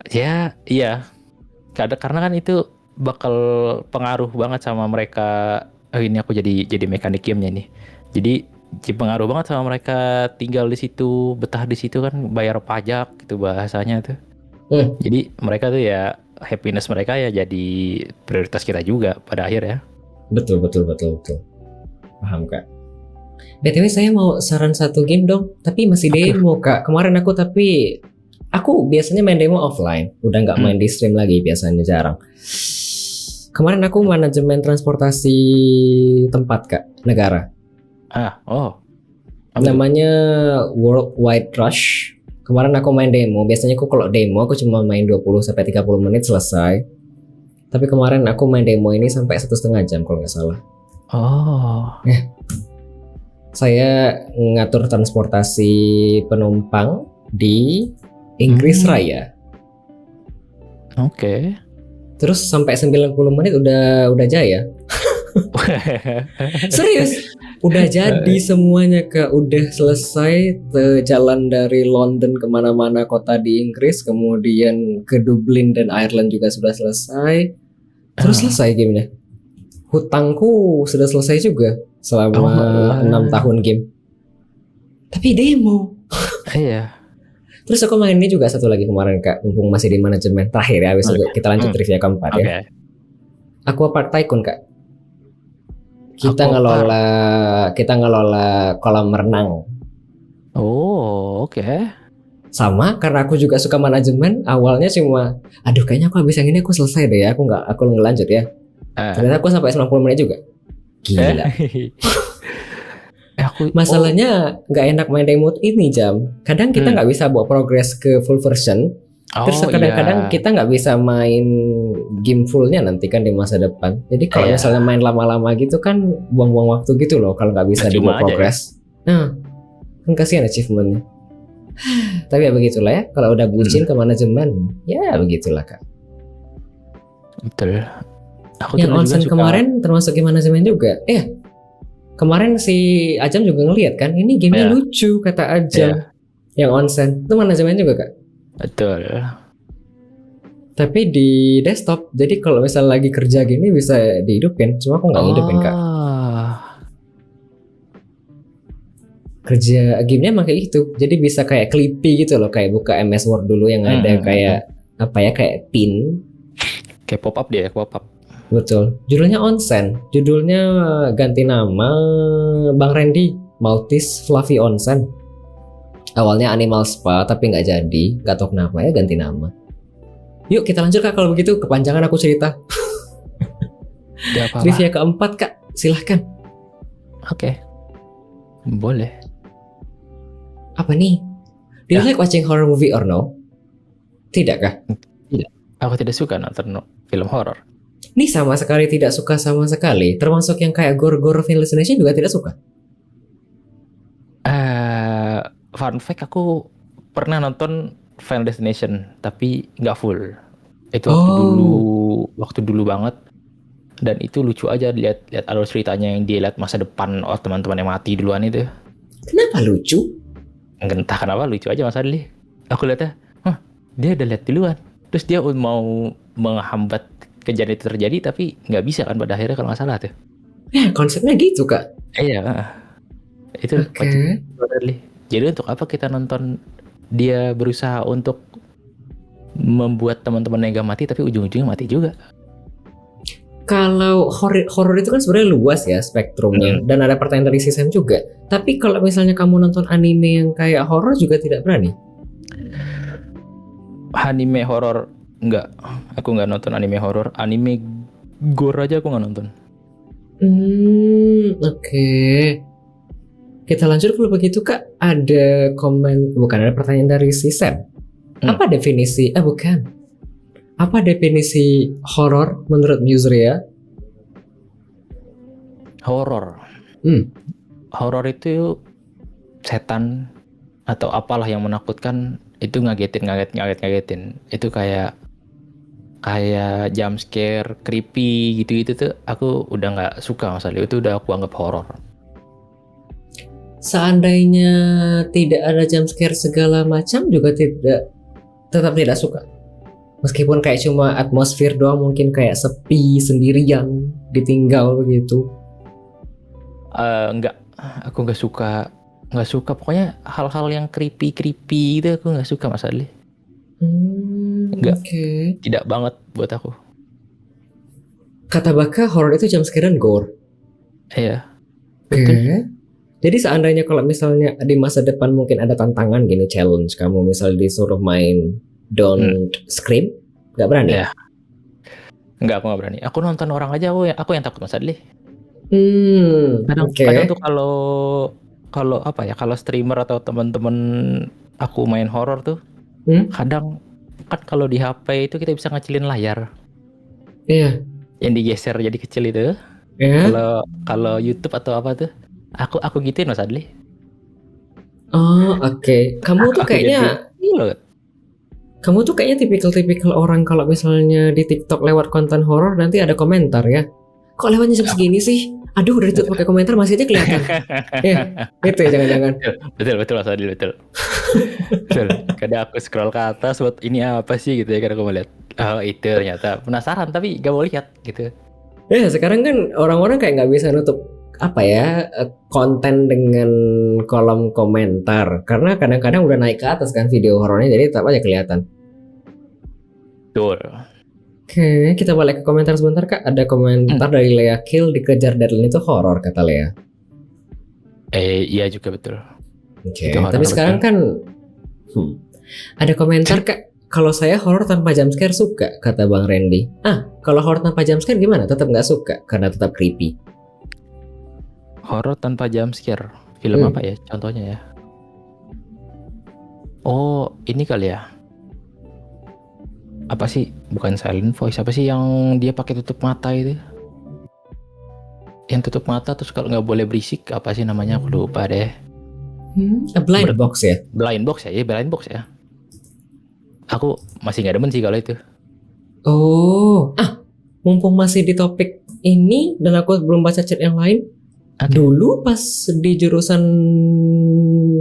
Ya, iya. Karena kan itu bakal pengaruh banget sama mereka. Ini aku jadi mekanik gamenya nih. Jadi pengaruh banget sama mereka tinggal di situ, betah di situ kan, bayar pajak gitu bahasanya tuh. Jadi mereka tuh ya, happiness mereka ya jadi prioritas kita juga pada akhir ya. Betul. Paham Kak. BTW saya mau saran satu game dong, tapi masih demo Kak. Kemarin aku biasanya main demo offline, udah nggak main di stream lagi, biasanya jarang. Kemarin aku manajemen transportasi tempat Kak, negara. Namanya Worldwide Rush. Kemarin aku main demo. Biasanya kalau demo aku cuma main 20-30 menit selesai. Tapi kemarin aku main demo ini sampai 1,5 jam kalau nggak salah. Saya ngatur transportasi penumpang di Inggris Raya. Terus sampai 90 menit udah jaya. Serius. Udah jadi semuanya Kak, udah selesai jalan dari London kemana-mana kota di Inggris, kemudian ke Dublin dan Ireland juga sudah selesai. Terus selesai gamenya. Hutangku sudah selesai juga selama 6 tahun game. Tapi demo. Iya. Terus aku main ini juga satu lagi kemarin Kak, mumpung masih di manajemen terakhir ya, habis itu kita lanjut trivia keempat ya. Aquapark Tycoon Kak. Kita ngelola kolam renang. Oh, oke. Sama, karena aku juga suka manajemen. Awalnya cuma, aduh kayaknya aku habis yang ini aku selesai deh ya, aku nggak lanjut ya. Ternyata aku sampai 90 menit juga. Gila. Masalahnya nggak enak main remote ini Jam. Kadang kita nggak bisa bawa progress ke full version. Terus kadang-kadang kita nggak bisa main game fullnya nanti kan di masa depan. Jadi kalau misalnya main lama-lama gitu kan buang-buang waktu gitu loh kalau nggak bisa dibawa progress. Ya? Nah, kan kasihan achievementnya. Tapi ya begitulah ya. Kalau udah bucin ke manajemen, ya begitulah Kak. Betul. Yang onsen kemarin termasuk di manajemen juga. Kemarin si Ajam juga ngeliat kan, ini gamenya lucu kata Ajam. Yang onsen itu manajemen juga Kak. Betul. Tapi di desktop, jadi kalau misalnya lagi kerja gini bisa dihidupin. Cuma aku nggak ngidupin Kak. Kerja gamenya emang kayak gitu. Jadi bisa kayak Clippy gitu loh, kayak buka MS Word dulu yang ada kayak apa ya, kayak pin. Kayak pop up dia, pop up. Betul. Judulnya onsen. Judulnya ganti nama Bang Randy, Maltese Fluffy Onsen. Awalnya Animal Spa tapi nggak jadi, nggak tahu kenapa ya ganti nama. Yuk kita lanjut Kak kalau begitu, kepanjangan aku cerita. Trivia keempat Kak, silahkan. Oke. Boleh. Apa nih? Do you like watching horror movie or no? Tidak kah? Tidak. Aku tidak suka nonton film horor. Ini sama sekali tidak suka sama sekali. Termasuk yang kayak gore-gore Final Destination juga tidak suka. Fun fact, aku pernah nonton Final Destination tapi nggak full. Itu waktu dulu banget. Dan itu lucu aja lihat alur ceritanya yang dia lihat masa depan teman-teman yang mati duluan itu. Kenapa lucu? Entah kenapa lucu aja Mas Adli. Aku lihatnya, dia udah lihat duluan. Terus dia mau menghambat kejadian itu terjadi tapi nggak bisa kan pada akhirnya kalau nggak salah tuh. Ya konsepnya gitu Kak. Iya. Itu jadi untuk apa kita nonton dia berusaha untuk membuat teman-teman yang gak mati tapi ujung-ujungnya mati juga. Kalau horor itu kan sebenarnya luas ya spektrumnya dan ada pertanyaan dari si Sam juga. Tapi kalau misalnya kamu nonton anime yang kayak horor juga tidak berani? Anime horor enggak. Aku nggak nonton anime horor. Anime gore aja aku nggak nonton. Oke. Kita lanjut kalau begitu Kak. Ada ada pertanyaan dari si Sam. Apa definisi? Apa definisi horor menurut Musrea? Horor. Horor itu setan atau apalah yang menakutkan, itu ngagetin. Itu kayak jump scare, creepy gitu tuh aku udah nggak suka masalah itu, udah aku anggap horor. Seandainya tidak ada jump scare segala macam juga tetap tidak suka. Meskipun kayak cuma atmosfer doang, mungkin kayak sepi sendirian ditinggal begitu. Enggak, aku nggak suka pokoknya hal-hal yang creepy itu aku nggak suka Mas Adli. Enggak, tidak banget buat aku. Kata Baka horor itu jump scare dan gore. Iya. Betul. Jadi seandainya kalau misalnya di masa depan mungkin ada tantangan gini, challenge kamu misalnya disuruh main Don't Scream, nggak berani? Ya. Enggak, aku nggak berani. Aku nonton orang aja, aku yang takut Mas Adli. Kadang tuh kalau apa ya, kalau streamer atau teman-teman aku main horor tuh, kadang kan kalau di HP itu kita bisa ngecilin layar. Iya. Yang digeser jadi kecil itu. Iya. Kalau YouTube atau apa tuh, aku gituin Mas Adli. Oke. Kamu tuh kayaknya tipikal orang kalau misalnya di TikTok lewat konten horor nanti ada komentar ya. kok lewatnya jam segini sih? Aduh, udah ditutup pakai komentar masih aja kelihatan. Itu ya jangan-jangan. Betul Mas Adil, betul. Kadang aku scroll ke atas buat ini apa sih gitu ya, karena aku melihat oh itu ternyata penasaran tapi gak mau lihat gitu. Ya sekarang kan orang-orang kayak nggak bisa nutup konten dengan kolom komentar karena kadang-kadang udah naik ke atas kan video horornya, jadi tetap aja kelihatan. Betul. Oke, kita balik ke komentar sebentar Kak. Ada komentar dari Lea Kill, dikejar deadline itu horor kata Lea. Iya juga betul. Oke, tapi sekarang kan ada komentar Kak, kalau saya horor tanpa jumpscare suka, kata Bang Randy. Kalau horor tanpa jumpscare gimana? Tetap nggak suka karena tetap creepy. Horor tanpa jumpscare, film apa ya contohnya ya? Oh, ini kali ya. Apa sih? Bukan Silent Voice, apa sih yang dia pakai tutup mata itu? Yang tutup mata terus kalau nggak boleh berisik, apa sih namanya? Aku lupa deh. Blind box ya? Blind box ya, blind box ya. Aku masih nggak demen sih kalau itu. Oh, mumpung masih di topik ini dan aku belum baca chat yang lain. Okay. Dulu pas di jurusan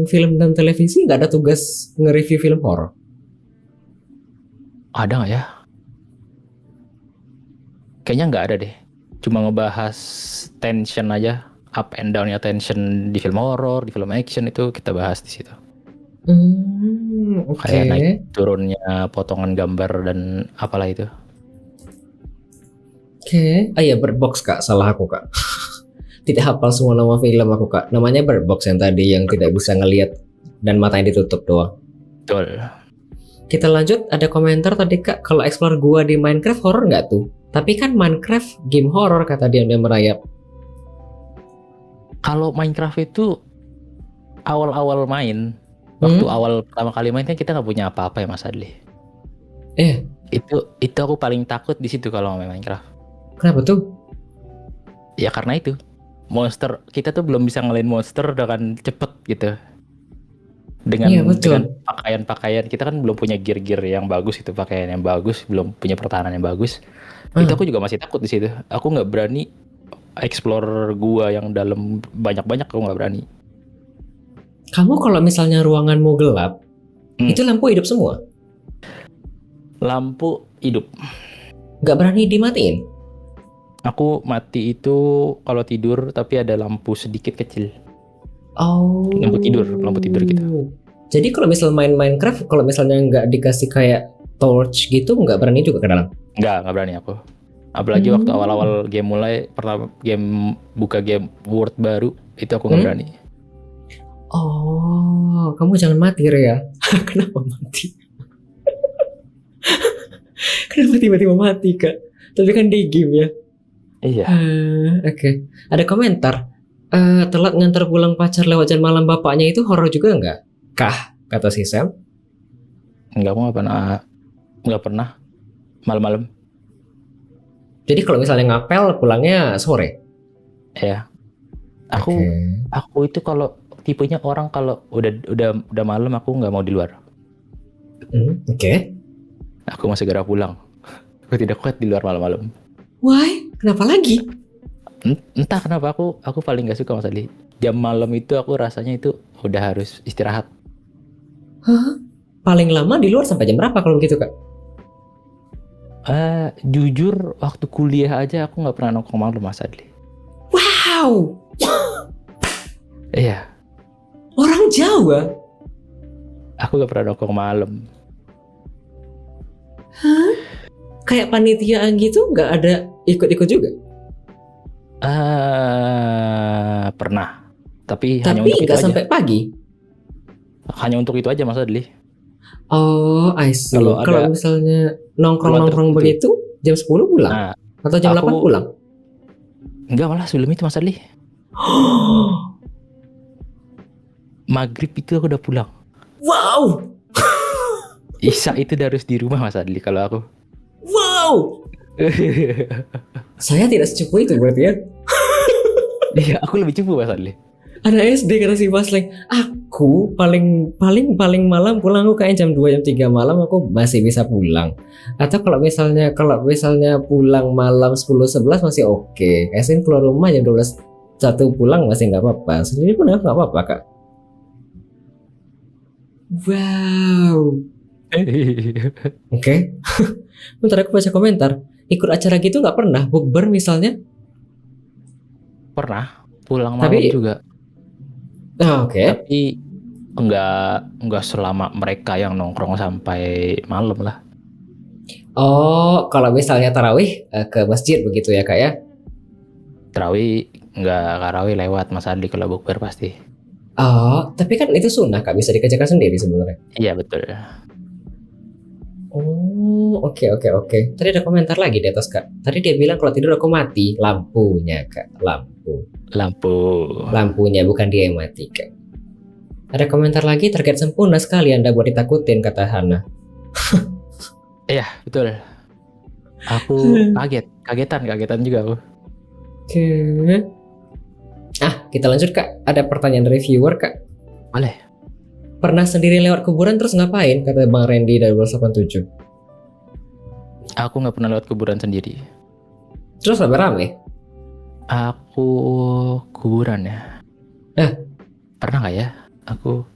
film dan televisi nggak ada tugas nge-review film horor. Ada nggak ya? Kayaknya nggak ada deh. Cuma ngebahas tension aja, up and down-nya tension di film horor, di film action itu kita bahas di situ. Kayak naik turunnya potongan gambar dan apalah itu. Oke. Iya Bird Box Kak, salah aku Kak. Tidak hafal semua nama film aku Kak. Namanya Bird Box yang tadi yang tidak bisa ngelihat dan matanya ditutup doang. Betul. Kita lanjut, ada komentar tadi Kak, kalau explore gua di Minecraft horor nggak tuh? Tapi kan Minecraft game horor kata dia merayap. Kalau Minecraft itu awal-awal main, waktu awal pertama kali main kan kita nggak punya apa-apa ya Mas Adli. Itu aku paling takut di situ kalau main Minecraft. Kenapa tuh? Ya karena itu monster, kita tuh belum bisa ngelain monster dengan cepet gitu. Dengan pakaian-pakaian kita kan belum punya gear-gear yang bagus, itu pakaian yang bagus, belum punya pertahanan yang bagus. Itu aku juga masih takut di situ. Aku nggak berani explore gua yang dalam banyak-banyak, aku nggak berani. Kamu kalau misalnya ruanganmu gelap, itu lampu hidup semua? Lampu hidup. Nggak berani dimatiin? Aku mati itu kalau tidur, tapi ada lampu sedikit kecil. Oh. Lampu tidur gitu. Jadi kalau misalnya main Minecraft, kalau misalnya nggak dikasih kayak torch gitu, nggak berani juga ke dalam? Nggak berani aku. Apalagi waktu awal-awal game mulai, pertama buka game world baru, itu aku nggak berani. Oh, kamu jangan mati Rea. Kenapa mati? Kenapa tiba-tiba mati Kak? Tapi kan di game ya. Iya. Oke. Ada komentar. Telat ngantar pulang pacar lewat jam malam bapaknya itu horor juga nggak? Kah? Kata si Sam. Nggak pernah malam-malam. Jadi kalau misalnya ngapel pulangnya sore? Ya. Aku itu kalau tipenya orang kalau udah malam aku nggak mau di luar. Oke. Aku mau segera pulang. Aku tidak kuat di luar malam-malam. Why? Kenapa lagi? Entah kenapa aku paling nggak suka Mas Ali. Jam malam itu aku rasanya itu udah harus istirahat. Hah? Paling lama di luar sampai jam berapa kalau begitu Kak? Jujur waktu kuliah aja aku nggak pernah nongkrong malam Mas Adli. Wow. Iya. Orang Jawa. Aku nggak pernah nongkrong malam. Hah? Kayak panitiaan gitu nggak ada ikut-ikut juga? Pernah. Tapi hanya untuk itu nggak aja. Sampai pagi. Hanya untuk itu aja Mas Adli. Oh, I see. Kalau misalnya nongkrong begitu, jam 10 pulang? Atau jam 8 pulang? Enggak, malah sebelum itu Mas Adli. Maghrib itu aku udah pulang. Wow. Isya itu udah harus di rumah Mas Adli kalau aku. Wow. Saya tidak secupu itu berarti ya? Iya, aku lebih cupu Mas Adli. Anak SD kata si Pasling, aku paling malam pulang aku kayak jam 2 jam 3 malam aku masih bisa pulang. Atau kalau misalnya pulang malam 10 11 masih oke. Kayak keluar rumah jam 12 satu pulang masih nggak apa-apa. Sendiri pun aku nggak apa-apa kak. Wow. Oke. Bentar aku baca komentar. Ikut acara gitu nggak pernah. Bukber misalnya. Pernah pulang malam Tapi juga. oke. Tapi enggak selama mereka yang nongkrong sampai malam lah. Oh, kalau misalnya tarawih ke masjid begitu ya kak ya? Tarawih lewat Mas Adi kalau bukber pasti. Oh, tapi kan itu sunnah kak, bisa dikerjakan sendiri sebenarnya. Iya betul. Oh, oke. Tadi ada komentar lagi di atas kak. Tadi dia bilang kalau tidur aku mati lampunya kak, lampunya bukan dia yang mati kak. Ada komentar lagi, target sempurna sekali Anda buat ditakutin kata Hana. Iya betul. Aku kagetan juga aku. Oke. Kita lanjut kak. Ada pertanyaan dari viewer kak. Boleh. Pernah sendiri lewat kuburan terus ngapain? Kata Bang Randy dari 87. Aku nggak pernah lewat kuburan sendiri. Terus rame-rame? Aku kuburan ya. Pernah nggak ya? Aku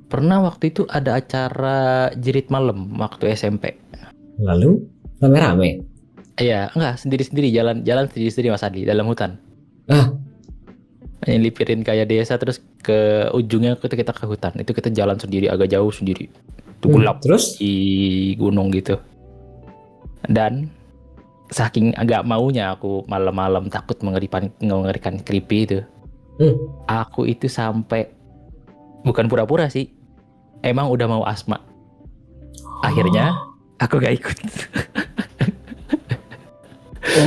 pernah waktu itu ada acara jerit malam waktu SMP. Lalu rame-rame? Iya, enggak sendiri-sendiri jalan sendiri-sendiri Mas Adi dalam hutan. Nyelipirin kayak desa terus ke ujungnya kita ke hutan. Itu kita jalan sendiri agak jauh sendiri. Itu gelap terus? di gunung gitu. Dan saking agak maunya aku malam-malam takut mengerikan creepy itu. Aku itu sampai bukan pura-pura sih. Emang udah mau asma. Akhirnya aku gak ikut.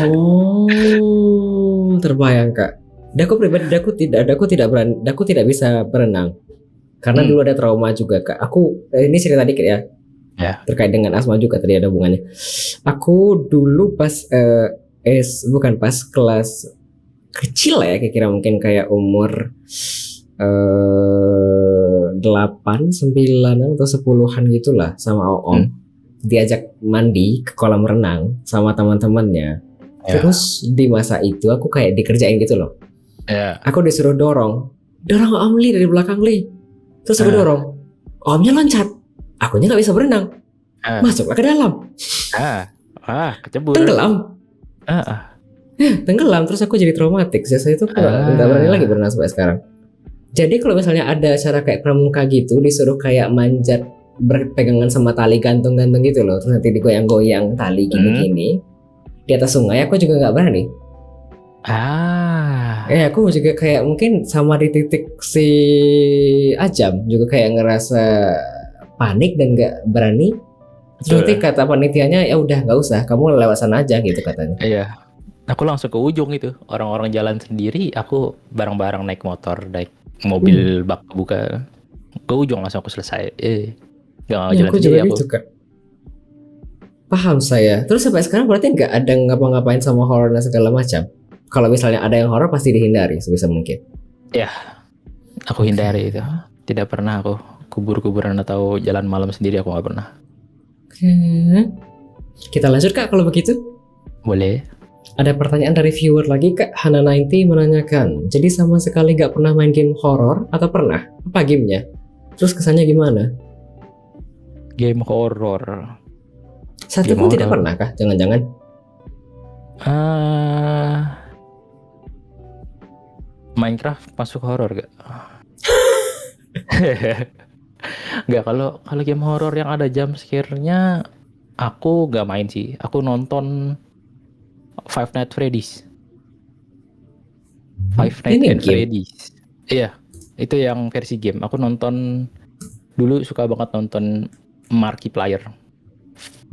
Oh, terbayang kak. Aku pribadi aku tidak bisa berenang karena dulu ada trauma juga kak. Aku ini cerita dikit ya. Ya. Terkait dengan asma juga tadi ada hubungannya. Aku dulu pas pas kelas kecil ya, kira-kira mungkin kayak umur 8, 9 atau 10-an gitulah sama Om. Diajak mandi ke kolam renang sama teman-temannya. Terus di masa itu aku kayak dikerjain gitu loh. Aku disuruh dorong Om Li dari belakang Li. Terus aku dorong, Omnya loncat. Akunya nggak bisa berenang. Masuklah ke dalam. Kecebur. Tenggelam. Tenggelam. Terus aku jadi traumatik. Saya itu nggak berani lagi berenang sampai sekarang. Jadi kalau misalnya ada acara kayak pramuka gitu, disuruh kayak manjat berpegangan sama tali gantung-gantung gitu loh, terus nanti digoyang-goyang tali gini-gini di atas sungai, aku juga nggak berani. Aku juga kayak mungkin sama di titik si Ajam juga kayak ngerasa panik dan nggak berani. Terus nanti kata panitianya ya udah nggak usah, kamu lewat sana aja gitu katanya. Iya. Aku langsung ke ujung itu, orang-orang jalan sendiri, aku bareng-bareng naik motor, naik mobil bak buka ke ujung langsung aku selesai. Gak jalan aku sendiri juga aku. gitu kak. Paham saya. Terus sampai sekarang berarti nggak ada ngapa-ngapain sama horor dan segala macam. Kalau misalnya ada yang horor pasti dihindari sebisa mungkin. Ya, aku hindari itu. Tidak pernah aku kubur-kuburan atau jalan malam sendiri, aku nggak pernah. Kita lanjut kak kalau begitu. Boleh. Ada pertanyaan dari viewer lagi kak. Hana90 menanyakan, jadi sama sekali nggak pernah main game horor atau pernah? Apa gamenya? Terus kesannya gimana? Game horor. Satu pun tidak pernah kah? Jangan-jangan? Minecraft masuk horor gak? Gak, kalau game horor yang ada jump scare-nya aku gak main sih. Aku nonton Five Nights at Freddy's. Iya, itu yang versi game. Aku nonton dulu, suka banget nonton Markiplier.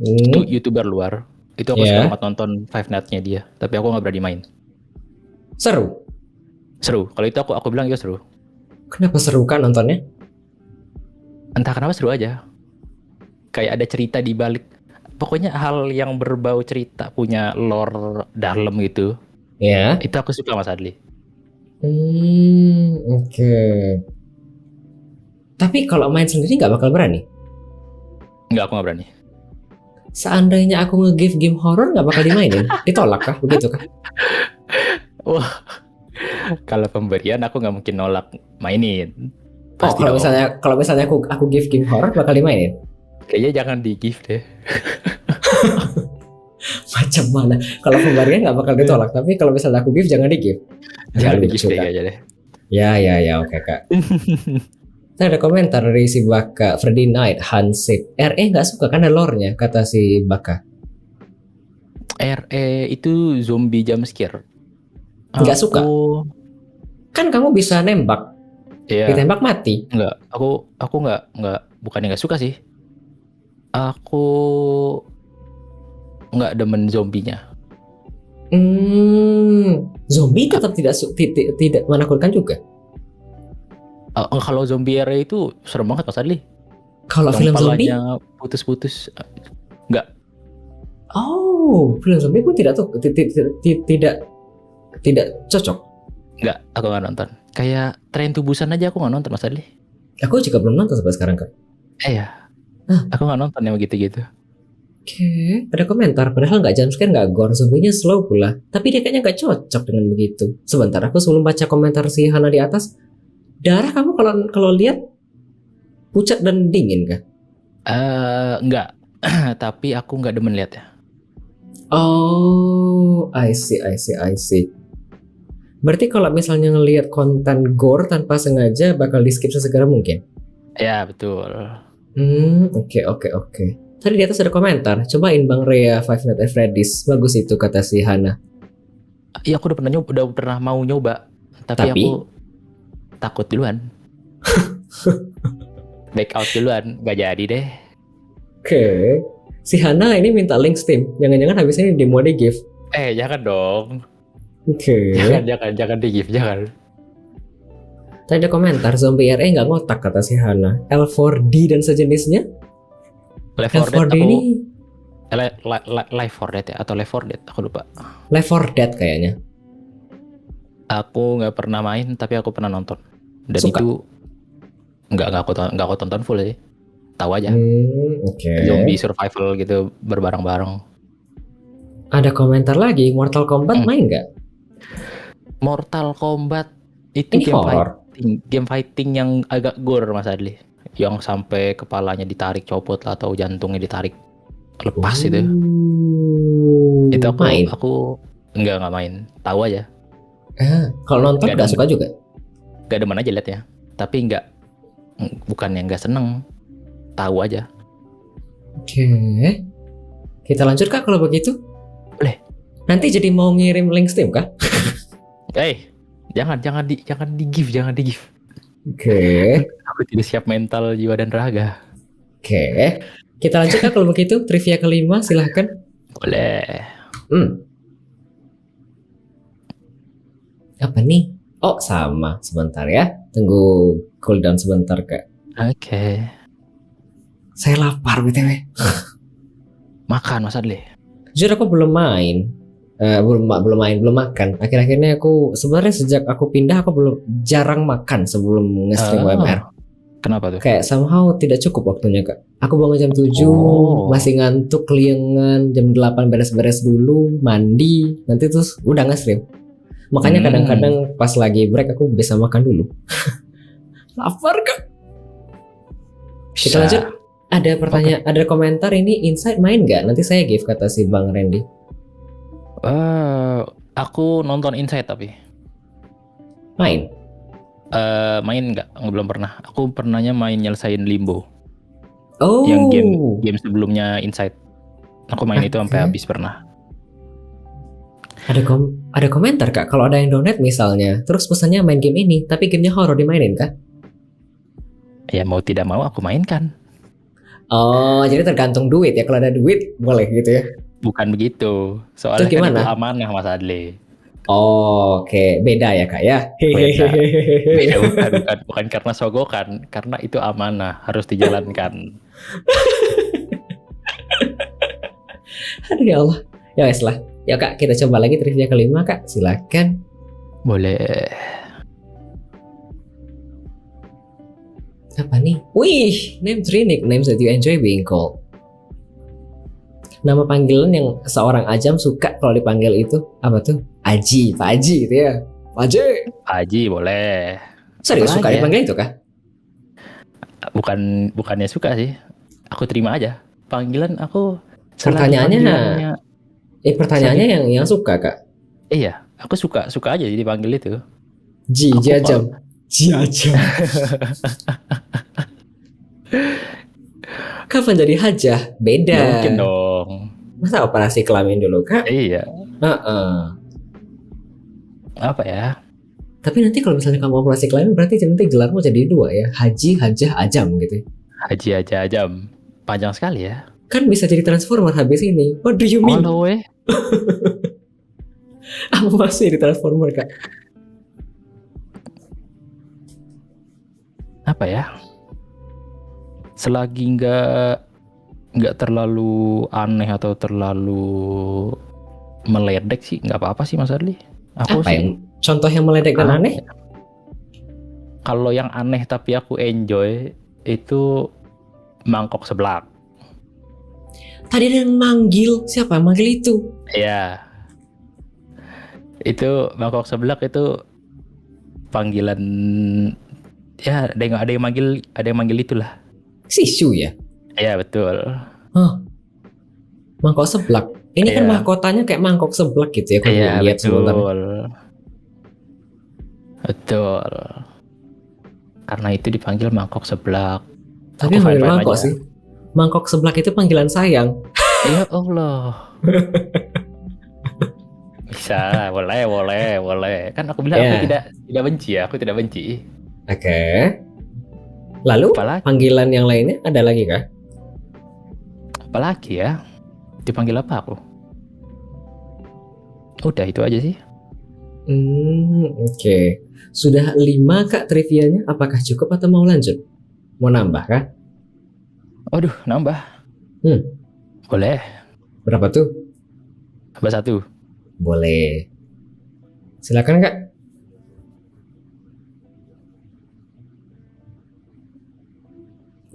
Itu YouTuber luar. Itu aku suka banget nonton Five Nights-nya dia. Tapi aku gak berani main. Seru? Kalau itu aku bilang ya seru. Kenapa seru kan nontonnya? Entah kenapa seru aja. Kayak ada cerita di balik. Pokoknya hal yang berbau cerita, punya lore dalam gitu. Ya. Itu aku suka Mas Adli. Oke. Tapi kalau main sendiri nggak bakal berani. Enggak, aku nggak berani. Seandainya aku nge-give game horror nggak bakal dimainin, ditolak kah? Begitu kah? Wah, kalau pemberian aku nggak mungkin nolak mainin. Oh, Pasti dong. kalau misalnya aku give game horror bakal dimainin. Kayaknya jangan di give deh. Macam mana? Kalau pemberian nggak bakal ditolak, tapi kalau misalnya aku give jangan di give. Jangan di give Lucu, deh Kak. kayaknya deh. Ya, oke Kak. Saya ada komentar dari si Baka, Freddy Knight, Hansip. RE nggak suka karena lore-nya, kata si Baka. RE itu zombie jump scare. Nggak suka? Aku- Kan kamu bisa nembak, Ya, ditembak mati. enggak. Aku enggak bukannya enggak suka sih. Aku enggak demen zombinya. Zombie tetap tidak menakutkan juga. Kalau zombie RE itu serem banget Mas Adli. Kalau Yang film zombie, palanya putus-putus. Enggak. film zombie pun tidak tidak cocok. Enggak, aku nggak nonton. Kayak Train to Busan aja aku nggak nonton Mas Adli. Aku juga belum nonton sampai sekarang Kak. Ya, aku nggak nonton yang gitu-gitu. Oke, ada komentar. Padahal nggak jumpscare, nggak gore, zombinya slow pula. Tapi dia kayaknya nggak cocok dengan begitu. Sebentar, aku sebelum baca komentar si Hana di atas, darah kamu kalau lihat pucat dan dingin kah? Enggak. Tapi aku nggak demen lihat ya. Oh, I see. Berarti kalau misalnya ngelihat konten gore tanpa sengaja bakal di skip sesegera mungkin. Ya betul. Oke. Tadi di atas ada komentar. Cobain Bang Rea Five Nights at Freddy's. Bagus itu kata si Hana. Iya aku udah pernah mau nyoba. Tapi aku takut duluan. Back out duluan, nggak jadi deh. Oke. Si Hana ini minta link Steam. Jangan-jangan habis ini demo di give. Jangan dong. Oke. Jangan di give, jangan. Tadi ada komentar zombie RE nggak ngotak kata si Hana. L4D dan sejenisnya. Left 4 Dead L4D aku ini Life 4 Dead ya atau Left 4 Dead aku lupa. Left 4 Dead kayaknya. Aku nggak pernah main tapi aku pernah nonton. Dan Suka? itu nggak aku tonton full sih. Tahu aja. Oke. Zombie survival gitu berbareng-bareng. Ada komentar lagi, Mortal Kombat main nggak? Mortal Kombat itu Ini horror. game fighting yang agak gore Mas Adli. Yang sampai kepalanya ditarik copot lah, atau jantungnya ditarik lepas itu. Itu aku nggak main. Tahu aja. Kalau nonton nggak suka juga? Gak demen aja liat ya. Tapi bukan yang nggak seneng. Tahu aja. Oke. Kita lanjut Kak kalau begitu. Boleh. Nanti jadi mau ngirim link Steam kah? Jangan di give. Oke. Aku tidak siap mental, jiwa dan raga. Oke. Kita lanjut Kak kalau begitu. Trivia kelima silahkan. Boleh. Apa nih? Oh sama. Sebentar ya. Tunggu cooldown sebentar Kak. Oke. Saya lapar BTW. Makan Mas Adli. Jujur aku belum main. Belum makan. Akhir-akhirnya aku sebenarnya sejak aku pindah aku jarang makan sebelum nge-stream WMR. Kenapa tuh? Kayak somehow tidak cukup waktunya Kak. Aku bangun jam 7, masih ngantuk, keliengan, jam 8 beres-beres dulu, mandi, nanti terus udah nge-stream. Makanya kadang-kadang pas lagi break aku bisa makan dulu. Lapar Kak. Kita lanjut. Ada pertanyaan, ada komentar ini Inside main nggak? Nanti saya give kata si Bang Randy. Aku nonton Inside tapi. Main? Main nggak? Belum pernah. Aku pernahnya main nyelesain Limbo. Oh. Yang game sebelumnya Inside. Aku main itu sampai habis pernah. Ada komentar Kak, kalau ada yang donate misalnya, terus pesannya main game ini, tapi gamenya horror dimainin Kak? Ya mau tidak mau aku mainkan. Oh, jadi tergantung duit ya. Kalau ada duit boleh gitu ya? Bukan begitu. Soalnya kan itu amanah Mas Adli. Oh, oke. Beda ya Kak ya? Beda, bukan karena sogokan, karena itu amanah, harus dijalankan. Aduh ya Allah. Ya wes lah. Ya Kak, kita coba lagi trivia kelima Kak. Silakan. Boleh. Apa nih? Wih, name 3 nicknames that you enjoy being called. Nama panggilan yang seorang Ajam suka kalau dipanggil itu apa tuh? Aji, Pak Aji gitu ya. Pak Aji. Haji boleh. Serius Apalagi suka ya? dipanggil itu kah? Bukannya suka sih. Aku terima aja. Panggilan aku Pertanyaannya, pertanyaannya yang suka kak. Iya, aku suka aja jadi panggil itu. Ji Ajam. Ji Ajam. Kapan jadi hajah? Beda. Mungkin dong. Masa operasi kelamin dulu kak? Iya. Uh-uh. Apa ya? Tapi nanti kalau misalnya kamu operasi kelamin berarti nanti gelarmu jadi 2 ya. Haji, Hajah, Ajam gitu. Haji aja Ajam. Panjang sekali ya. Kan bisa jadi transformer habis ini. What do you mean? Halo weh. Apa masih di transformer kak? Apa ya? Selagi nggak terlalu aneh atau terlalu meledek sih nggak apa-apa sih Mas Adli. Aku Apa sih yang contoh yang meledek dan aneh? kalau yang aneh tapi aku enjoy itu mangkok seblak. Tadi ada yang manggil. Siapa yang manggil itu? Iya. Itu mangkok seblak itu panggilan ya ada yang manggil itulah. Sisu ya? Iya betul. Mangkok seblak. Ini kan Iya. mahkotanya kayak mangkok seblak gitu ya. Kalau Iya lihat sebentar. Betul. Karena itu dipanggil mangkok seblak. Tapi Aku yang manggil fine-fine mangkok aja. sih. Mangkok seblak itu panggilan sayang. Ya Allah. Bisa, boleh. Kan aku bilang aku tidak benci ya, aku tidak benci. Oke. Lalu Apalagi, panggilan yang lainnya ada lagi kah? apalagi ya? Dipanggil apa aku? Udah itu aja sih. Oke. Sudah 5 kak trivianya. Apakah cukup atau mau lanjut? Mau nambah kah? Waduh, nambah. Boleh. Berapa tuh? Tambah 1. Boleh. Silakan kak.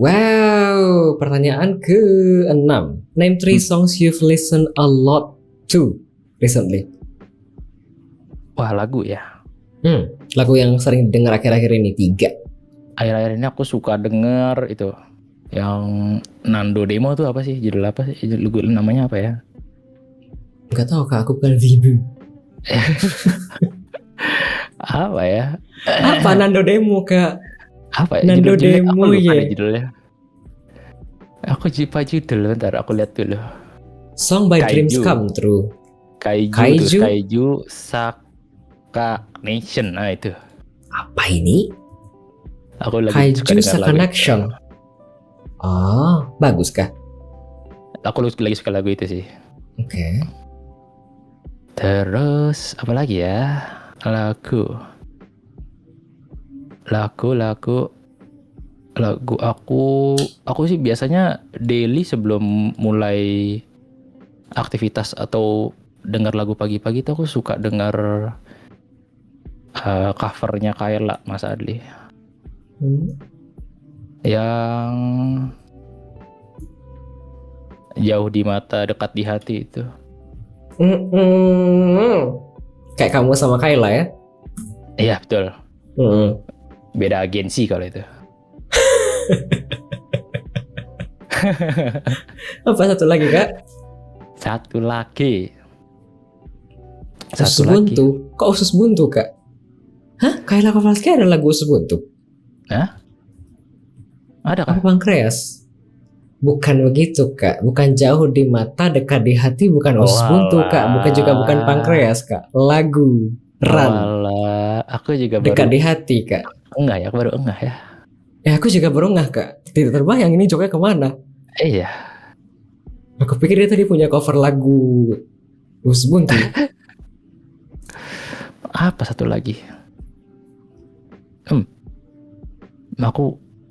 Wow, pertanyaan ke-6. Name 3 songs you've listened a lot to recently. Wah, lagu ya. Lagu yang sering dengar akhir-akhir ini 3. Akhir-akhir ini aku suka denger itu yang Nando Demo tuh apa sih? Judul apa sih? Judul namanya apa ya? Gak tahu kak, aku bukan Vibu. Apa ya? Apa Nando Demo kak? Apa ya? Nando Judulnya aku Demo lupa ya. deh judulnya. Aku lupa judul, bentar aku lihat dulu. Song by Kaiju. Dreams Come True. Kaiju, terus Kaiju Saka Nation. Nah itu. Apa ini? Aku lagi suka Kaiju dengar lagu Connection. itu. Oh, bagus kah? Aku lagi suka lagu itu sih. Oke. Terus apa lagi ya? Lagu aku sih biasanya daily sebelum mulai aktivitas atau dengar lagu pagi-pagi tuh aku suka dengar covernya Kaela Mas Adli yang jauh di mata dekat di hati itu. Kayak kamu sama Kayla ya? Iya betul. Beda agensi kalau itu. Apa satu lagi kak? Satu lagi. Usus Buntu. Kok Usus Buntu kak? Hah? Kayla Kowalski ada lagu Usus Buntu? Hah? Ada kah? Apa Pankreas? Bukan begitu kak. Bukan jauh di mata dekat di hati. Bukan Usus Buntu kak. Bukan juga bukan Pankreas kak. Lagu Run. Aku juga dekat baru di hati kak. enggak ya, aku baru enggak ya. Aku juga baru enggak kak. Tidak terbayang ini joknya kemana. Iya. Aku pikir dia tadi punya cover lagu Usus Buntu. Apa satu lagi?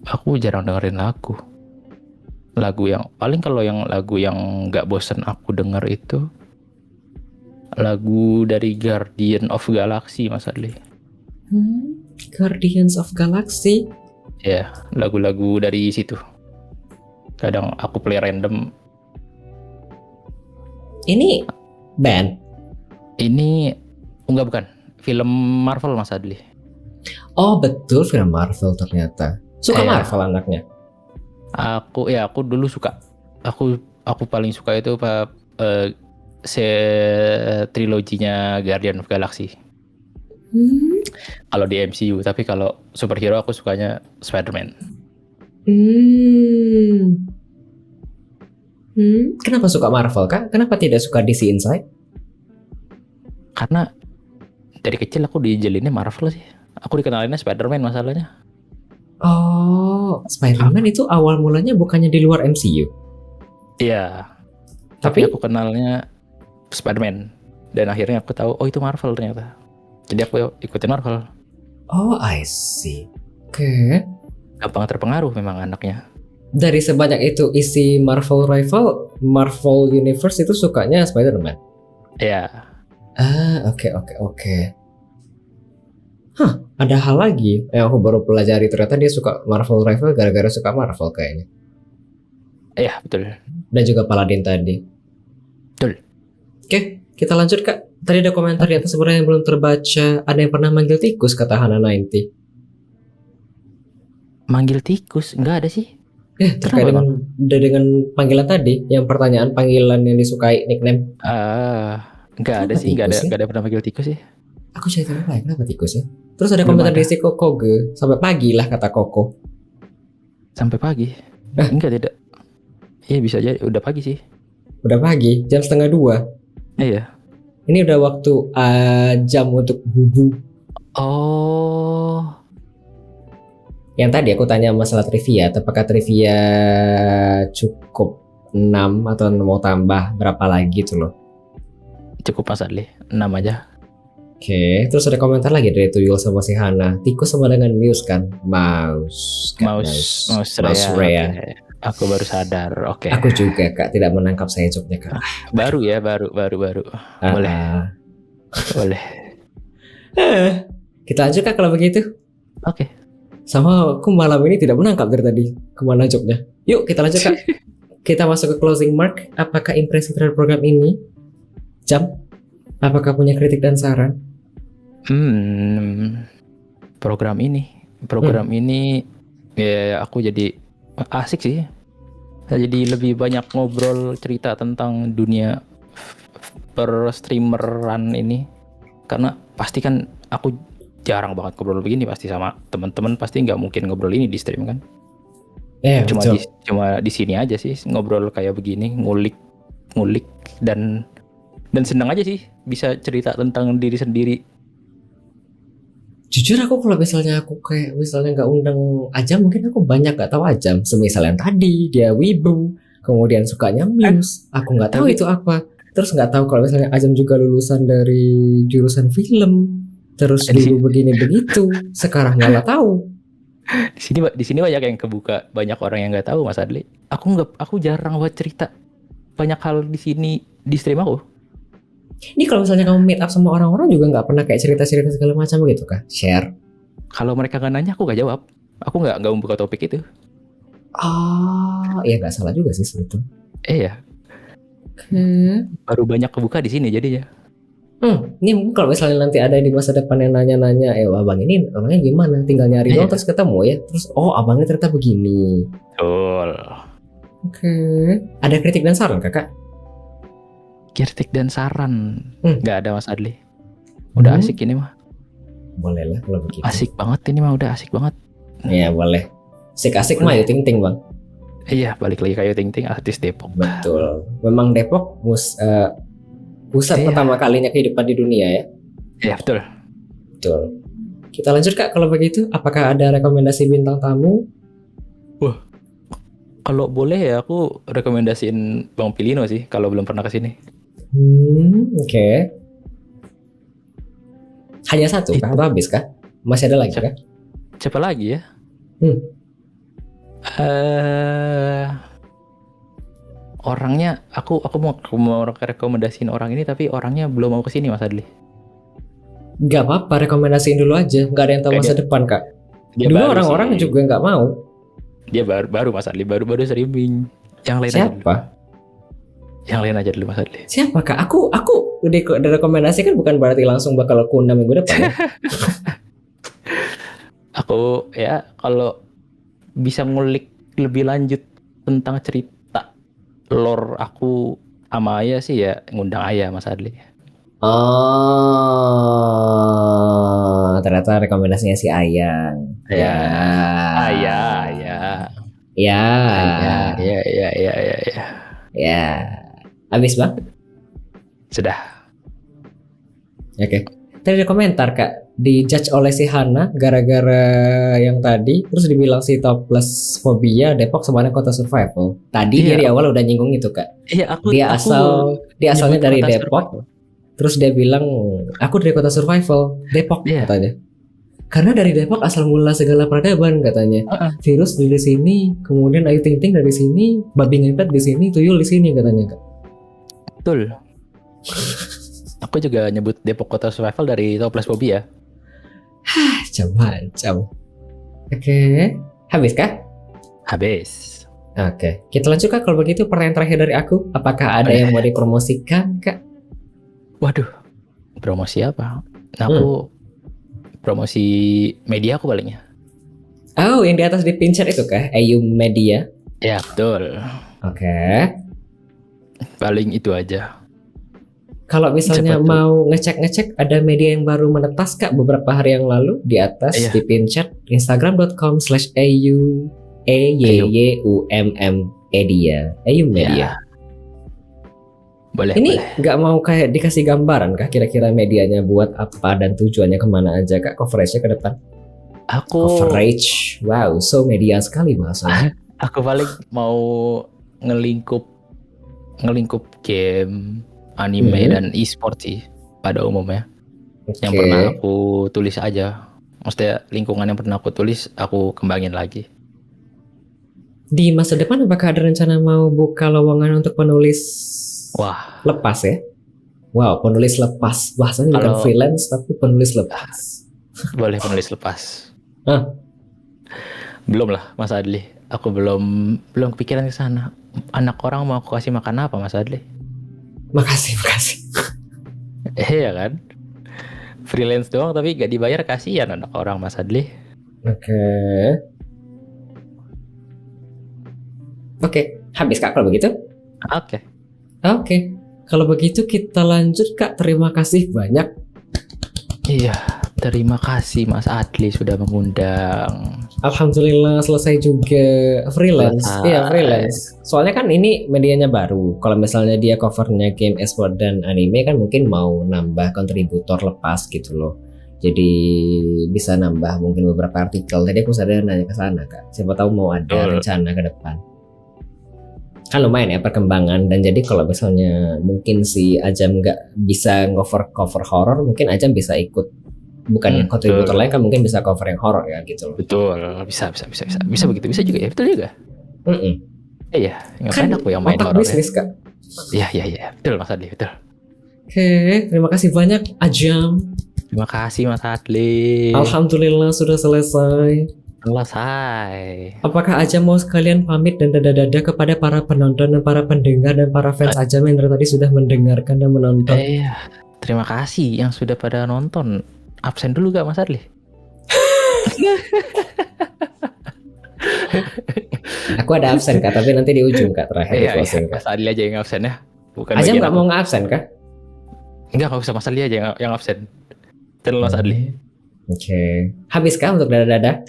Aku jarang dengerin lagu yang paling kalau yang lagu yang nggak bosan aku denger itu lagu dari Guardian of Galaxy Mas Adli. Guardians of Galaxy. Ya, lagu-lagu dari situ. Kadang aku play random. Ini band. Ini enggak, bukan film Marvel Mas Adli. Oh betul, film Marvel ternyata. Suka Iya. Marvel anaknya. Aku dulu suka. Aku paling suka itu triloginya Guardian of Galaxy. Kalau di MCU, tapi kalau superhero aku sukanya Spider-Man. Kenapa suka Marvel kak? Kenapa tidak suka DC Inside? Karena dari kecil aku dijelinnya Marvel sih. Aku dikenalinnya Spider-Man masalahnya. Oh, Spider-Man itu awal mulanya bukannya di luar MCU? Iya. Tapi aku kenalnya Spider-Man. Dan akhirnya aku tahu, oh itu Marvel ternyata. Jadi aku ikutin Marvel. Oh, I see. Oke. Gampang terpengaruh memang anaknya. Dari sebanyak itu isi Marvel Marvel Universe itu sukanya Spider-Man? Iya. Oke. Hah, ada hal lagi yang aku baru pelajari, ternyata dia suka Marvel Rival gara-gara suka Marvel kayaknya. Iya, betul. Dan juga Paladin tadi. Betul. Oke, kita lanjut kak. Tadi ada komentar di atas sebenarnya yang belum terbaca. Ada yang pernah manggil tikus kata Hana 90. Manggil tikus? Enggak ada sih. Terkait dengan panggilan tadi, yang pertanyaan panggilan yang disukai nickname. Enggak ada sih, enggak ada pernah manggil tikus sih. Aku cerita apa ya, kenapa tikus ya? Terus ada komentar di si Kokoge, sampai pagi lah kata Koko. Sampai pagi? Enggak, tidak. Iya bisa jadi, udah pagi sih. Udah pagi, jam 1:30. Iya. Ini udah waktu jam untuk bubu. Oh. Yang tadi aku tanya masalah trivia, apakah trivia cukup 6 atau mau tambah berapa lagi tuh loh? Cukup Mas Adli, 6 aja. Oke, terus ada komentar lagi dari Tuyul sama si Hana. Tikus sama dengan Muse kan? Mouse Raya. Okay. Aku baru sadar. Oke. Aku juga kak tidak menangkap saya joknya kak. Baru. Boleh. Kita lanjut kak kalau begitu. Oke. Sama aku malam ini tidak menangkap dari tadi kemana joknya. Yuk kita lanjut kak. Kita masuk ke closing mark. Apakah impresi terhadap program ini? Jam? Apakah punya kritik dan saran? Program ini ya aku jadi asik sih. Jadi lebih banyak ngobrol cerita tentang dunia per streameran ini. Karena pasti kan aku jarang banget ngobrol begini, pasti sama teman-teman pasti nggak mungkin ngobrol ini di stream kan. Cuma di sini aja sih ngobrol kayak begini, ngulik dan senang aja sih bisa cerita tentang diri sendiri. Jujur aku kalau misalnya nggak undang Ajam, mungkin aku banyak nggak tahu Ajam. Semisal yang tadi dia wibu, kemudian sukanya Muse, aku nggak tahu itu apa. Terus nggak tahu kalau misalnya Ajam juga lulusan dari jurusan film, terus dulu begini begitu, sekarang nggak tahu. Di sini banyak yang kebuka, banyak orang yang nggak tahu Mas Adli. Aku jarang buat cerita banyak hal di sini di stream aku. Ini kalau misalnya kamu meet up sama orang-orang juga nggak pernah kayak cerita-cerita segala macam gitu kah? Share. Kalau mereka nggak nanya aku nggak jawab. Aku nggak membuka topik itu. Ya nggak salah juga sih sebetulnya. Iya. Baru banyak kebuka di sini jadinya. Ini mungkin kalau misalnya nanti ada di masa depan yang nanya-nanya, abang ini orangnya gimana? Tinggal nyari doang terus ketemu ya. Terus abangnya ternyata begini. Betul. Oke. Ada kritik dan saran kakak? Kritik dan saran nggak ada Mas Adli. Udah asik ini mah. Boleh lah kalau begitu. Asik banget ini mah, udah asik banget. Iya boleh. Asik mah Ayu Ting Ting bang. Iya, balik lagi ke Ayu Ting Ting, artis Depok. Betul. Memang Depok pusat pertama kalinya kehidupan di dunia ya. Iya betul. Kita lanjut kak kalau begitu. Apakah ada rekomendasi bintang tamu? Wah, kalau boleh ya aku rekomendasiin Bang Pilino sih kalau belum pernah kesini. Oke. Hanya satu kah? Atau habis kah? Masih ada lagi kah? Siapa lagi ya? Orangnya aku mau rekomendasiin orang ini tapi orangnya belum mau kesini Mas Adli. Gak apa-apa, rekomendasiin dulu aja. Gak ada yang tahu masa depan kak. Dia Dulu baru orang-orang sih. juga nggak mau. Dia baru Mas Adli, baru streaming. Yang lain aja dulu. Siapa? Yang lain aja dulu Mas Adli. Siapa kak? Aku direkomendasikan bukan berarti langsung bakal kuna minggu depan ya. Aku ya kalau bisa ngulik lebih lanjut tentang cerita lore aku sama Ayah sih ya ngundang Ayah Mas Adli. Oh, ternyata rekomendasinya si Ayang. Ya. Ayah. Ya. Ya. Ya. Habis bang? Sudah. Oke. Tadi ada komentar kak, dijudge oleh si Hana gara-gara yang tadi, terus dibilang si Topless Phobia Depok sebenarnya kota survival. Tadi Iya, dia di awal udah nyinggung itu kak. Iya, Dia asalnya nyebut dari kota Depok. survival. Terus dia bilang, aku dari kota survival, Depok Iya. katanya. Karena dari Depok asal mula segala peradaban katanya. Virus dari sini, kemudian Ayu Ting Ting dari sini, babi ngepet di sini, tuyul di sini katanya kak. Betul. Aku juga nyebut Depok kota survival dari Toples Phobia. Macam-macam. Oke, habis kah? Habis. Oke, kita lanjut kak. Kalau begitu pertanyaan terakhir dari aku, apakah ada yang mau dipromosikan kak? Waduh, promosi apa? Nah, aku promosi media aku palingnya. Oh, yang di atas di pin share itu kah? Ayu Media. Ya, betul. Oke. Paling itu aja. Kalau misalnya Siapa tuh? mau ngecek ada media yang baru menetas kak beberapa hari yang lalu di atas Iya. di pin chat instagram.com/ayu_media Ayu Media. Ya. Boleh. Ini boleh. nggak mau kayak dikasih gambaran kah kira-kira medianya buat apa dan tujuannya kemana aja kak, coveragenya ke depan? Aku Coverage, wow, so media sekali bahasanya. aku paling mau ngelingkup game, anime dan e-sport sih pada umumnya. Yang Oke. pernah aku tulis aja. Maksudnya lingkungan yang pernah aku tulis aku kembangin lagi. Di masa depan apakah ada rencana mau buka lowongan untuk penulis Wah, lepas ya? Wow, penulis lepas. Bahasanya bukan Kalau- freelance tapi penulis lepas. boleh penulis lepas. Hah? Belum lah Mas Adli. Aku belum kepikiran ke sana. Anak orang mau aku kasih makan apa Mas Adli? Makasih. Iya kan? Freelance doang tapi gak dibayar, kasihan anak orang Mas Adli. Oke, habis kak kalau begitu? Oke. Oke, kalau begitu kita lanjut kak. Terima kasih banyak. Iya, terima kasih Mas Adli sudah mengundang. Alhamdulillah selesai juga freelance. Selesai. Iya freelance. Soalnya kan ini medianya baru. Kalau misalnya dia covernya game, esport dan anime kan mungkin mau nambah kontributor lepas gitu loh. Jadi bisa nambah mungkin beberapa artikel. Tadi aku sadar nanya ke sana kak. Siapa tahu mau ada Betul. rencana ke depan. Kan lumayan ya perkembangan, dan jadi kalau misalnya mungkin si Ajam nggak bisa cover horor, mungkin Ajam bisa ikut. Bukan yang kontributor betul. lain kan mungkin bisa cover yang horor ya gitu loh. Betul, bisa begitu, bisa juga ya, betul juga. Iya, ngapain aku yang main otak horor ya? bisnis kak. Iya, betul Mas Adli, betul. Oke, terima kasih banyak Ajam. Terima kasih Mas Adli. Alhamdulillah sudah selesai. Selesai. Apakah Ajam mau sekalian pamit dan dada-dada kepada para penonton dan para pendengar dan para fans Ajam yang dari tadi sudah mendengarkan dan menonton? Iya, terima kasih yang sudah pada nonton. Absen dulu gak Mas Adli? Aku ada absen kak, tapi nanti di ujung kak terakhir di Iya, closing kak. Mas Adli aja yang absen ya. Bukan Ajam bagian nggak aku. mau nge-absen kak? Enggak usah, Mas Adli aja yang absen. Channel Mas Adli. Oke. Habis kah untuk dada-dada?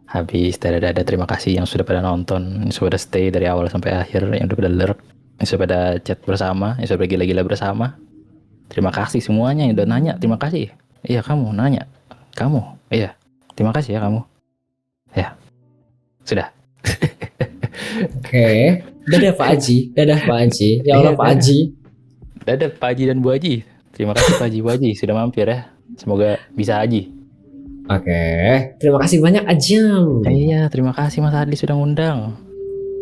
Habis, dadah. Terima kasih yang sudah pada nonton, yang sudah stay dari awal sampai akhir, yang sudah pada lurk, yang sudah pada chat bersama, yang sudah gila-gila bersama. Terima kasih semuanya yang udah nanya. Terima kasih. Iya, kamu nanya. Kamu. Iya. Terima kasih ya kamu. Ya. Sudah. Oke. Dadah Pak Haji. Dadah Pak Haji. Ya Allah Iya, Pak dadah. Haji. Dadah Pak Haji dan Bu Haji. Terima kasih Pak Haji, Bu Haji sudah mampir ya. Semoga bisa haji. Oke. Terima kasih banyak Ajam. Iya, terima kasih Mas Adli sudah ngundang.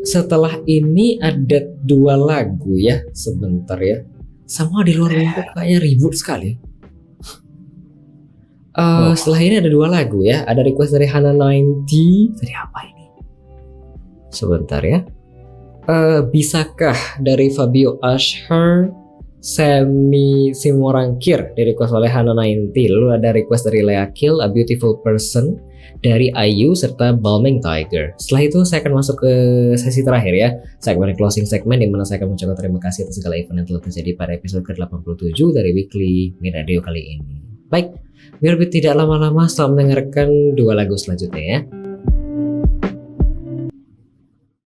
Setelah ini ada 2 lagu ya. Sebentar ya. Semua di luar rumah kayaknya ribut sekali. Setelah ini ada 2 lagu ya. Ada request dari Hana 90. Tadi apa ini? Sebentar ya. Bisakah dari Fabio Ashar, Semi Simorangkir di request oleh Hana 90. Lalu ada request dari Lea Kill, A Beautiful Person dari Ayu serta Balming Tiger. Setelah itu saya akan masuk ke sesi terakhir ya, segmen closing segmen di mana saya akan mengucapkan terima kasih atas segala event yang telah terjadi pada episode ke-87 dari Weekly Mid Radio kali ini. Baik, biar tidak lama-lama, selamat mendengarkan 2 lagu selanjutnya ya.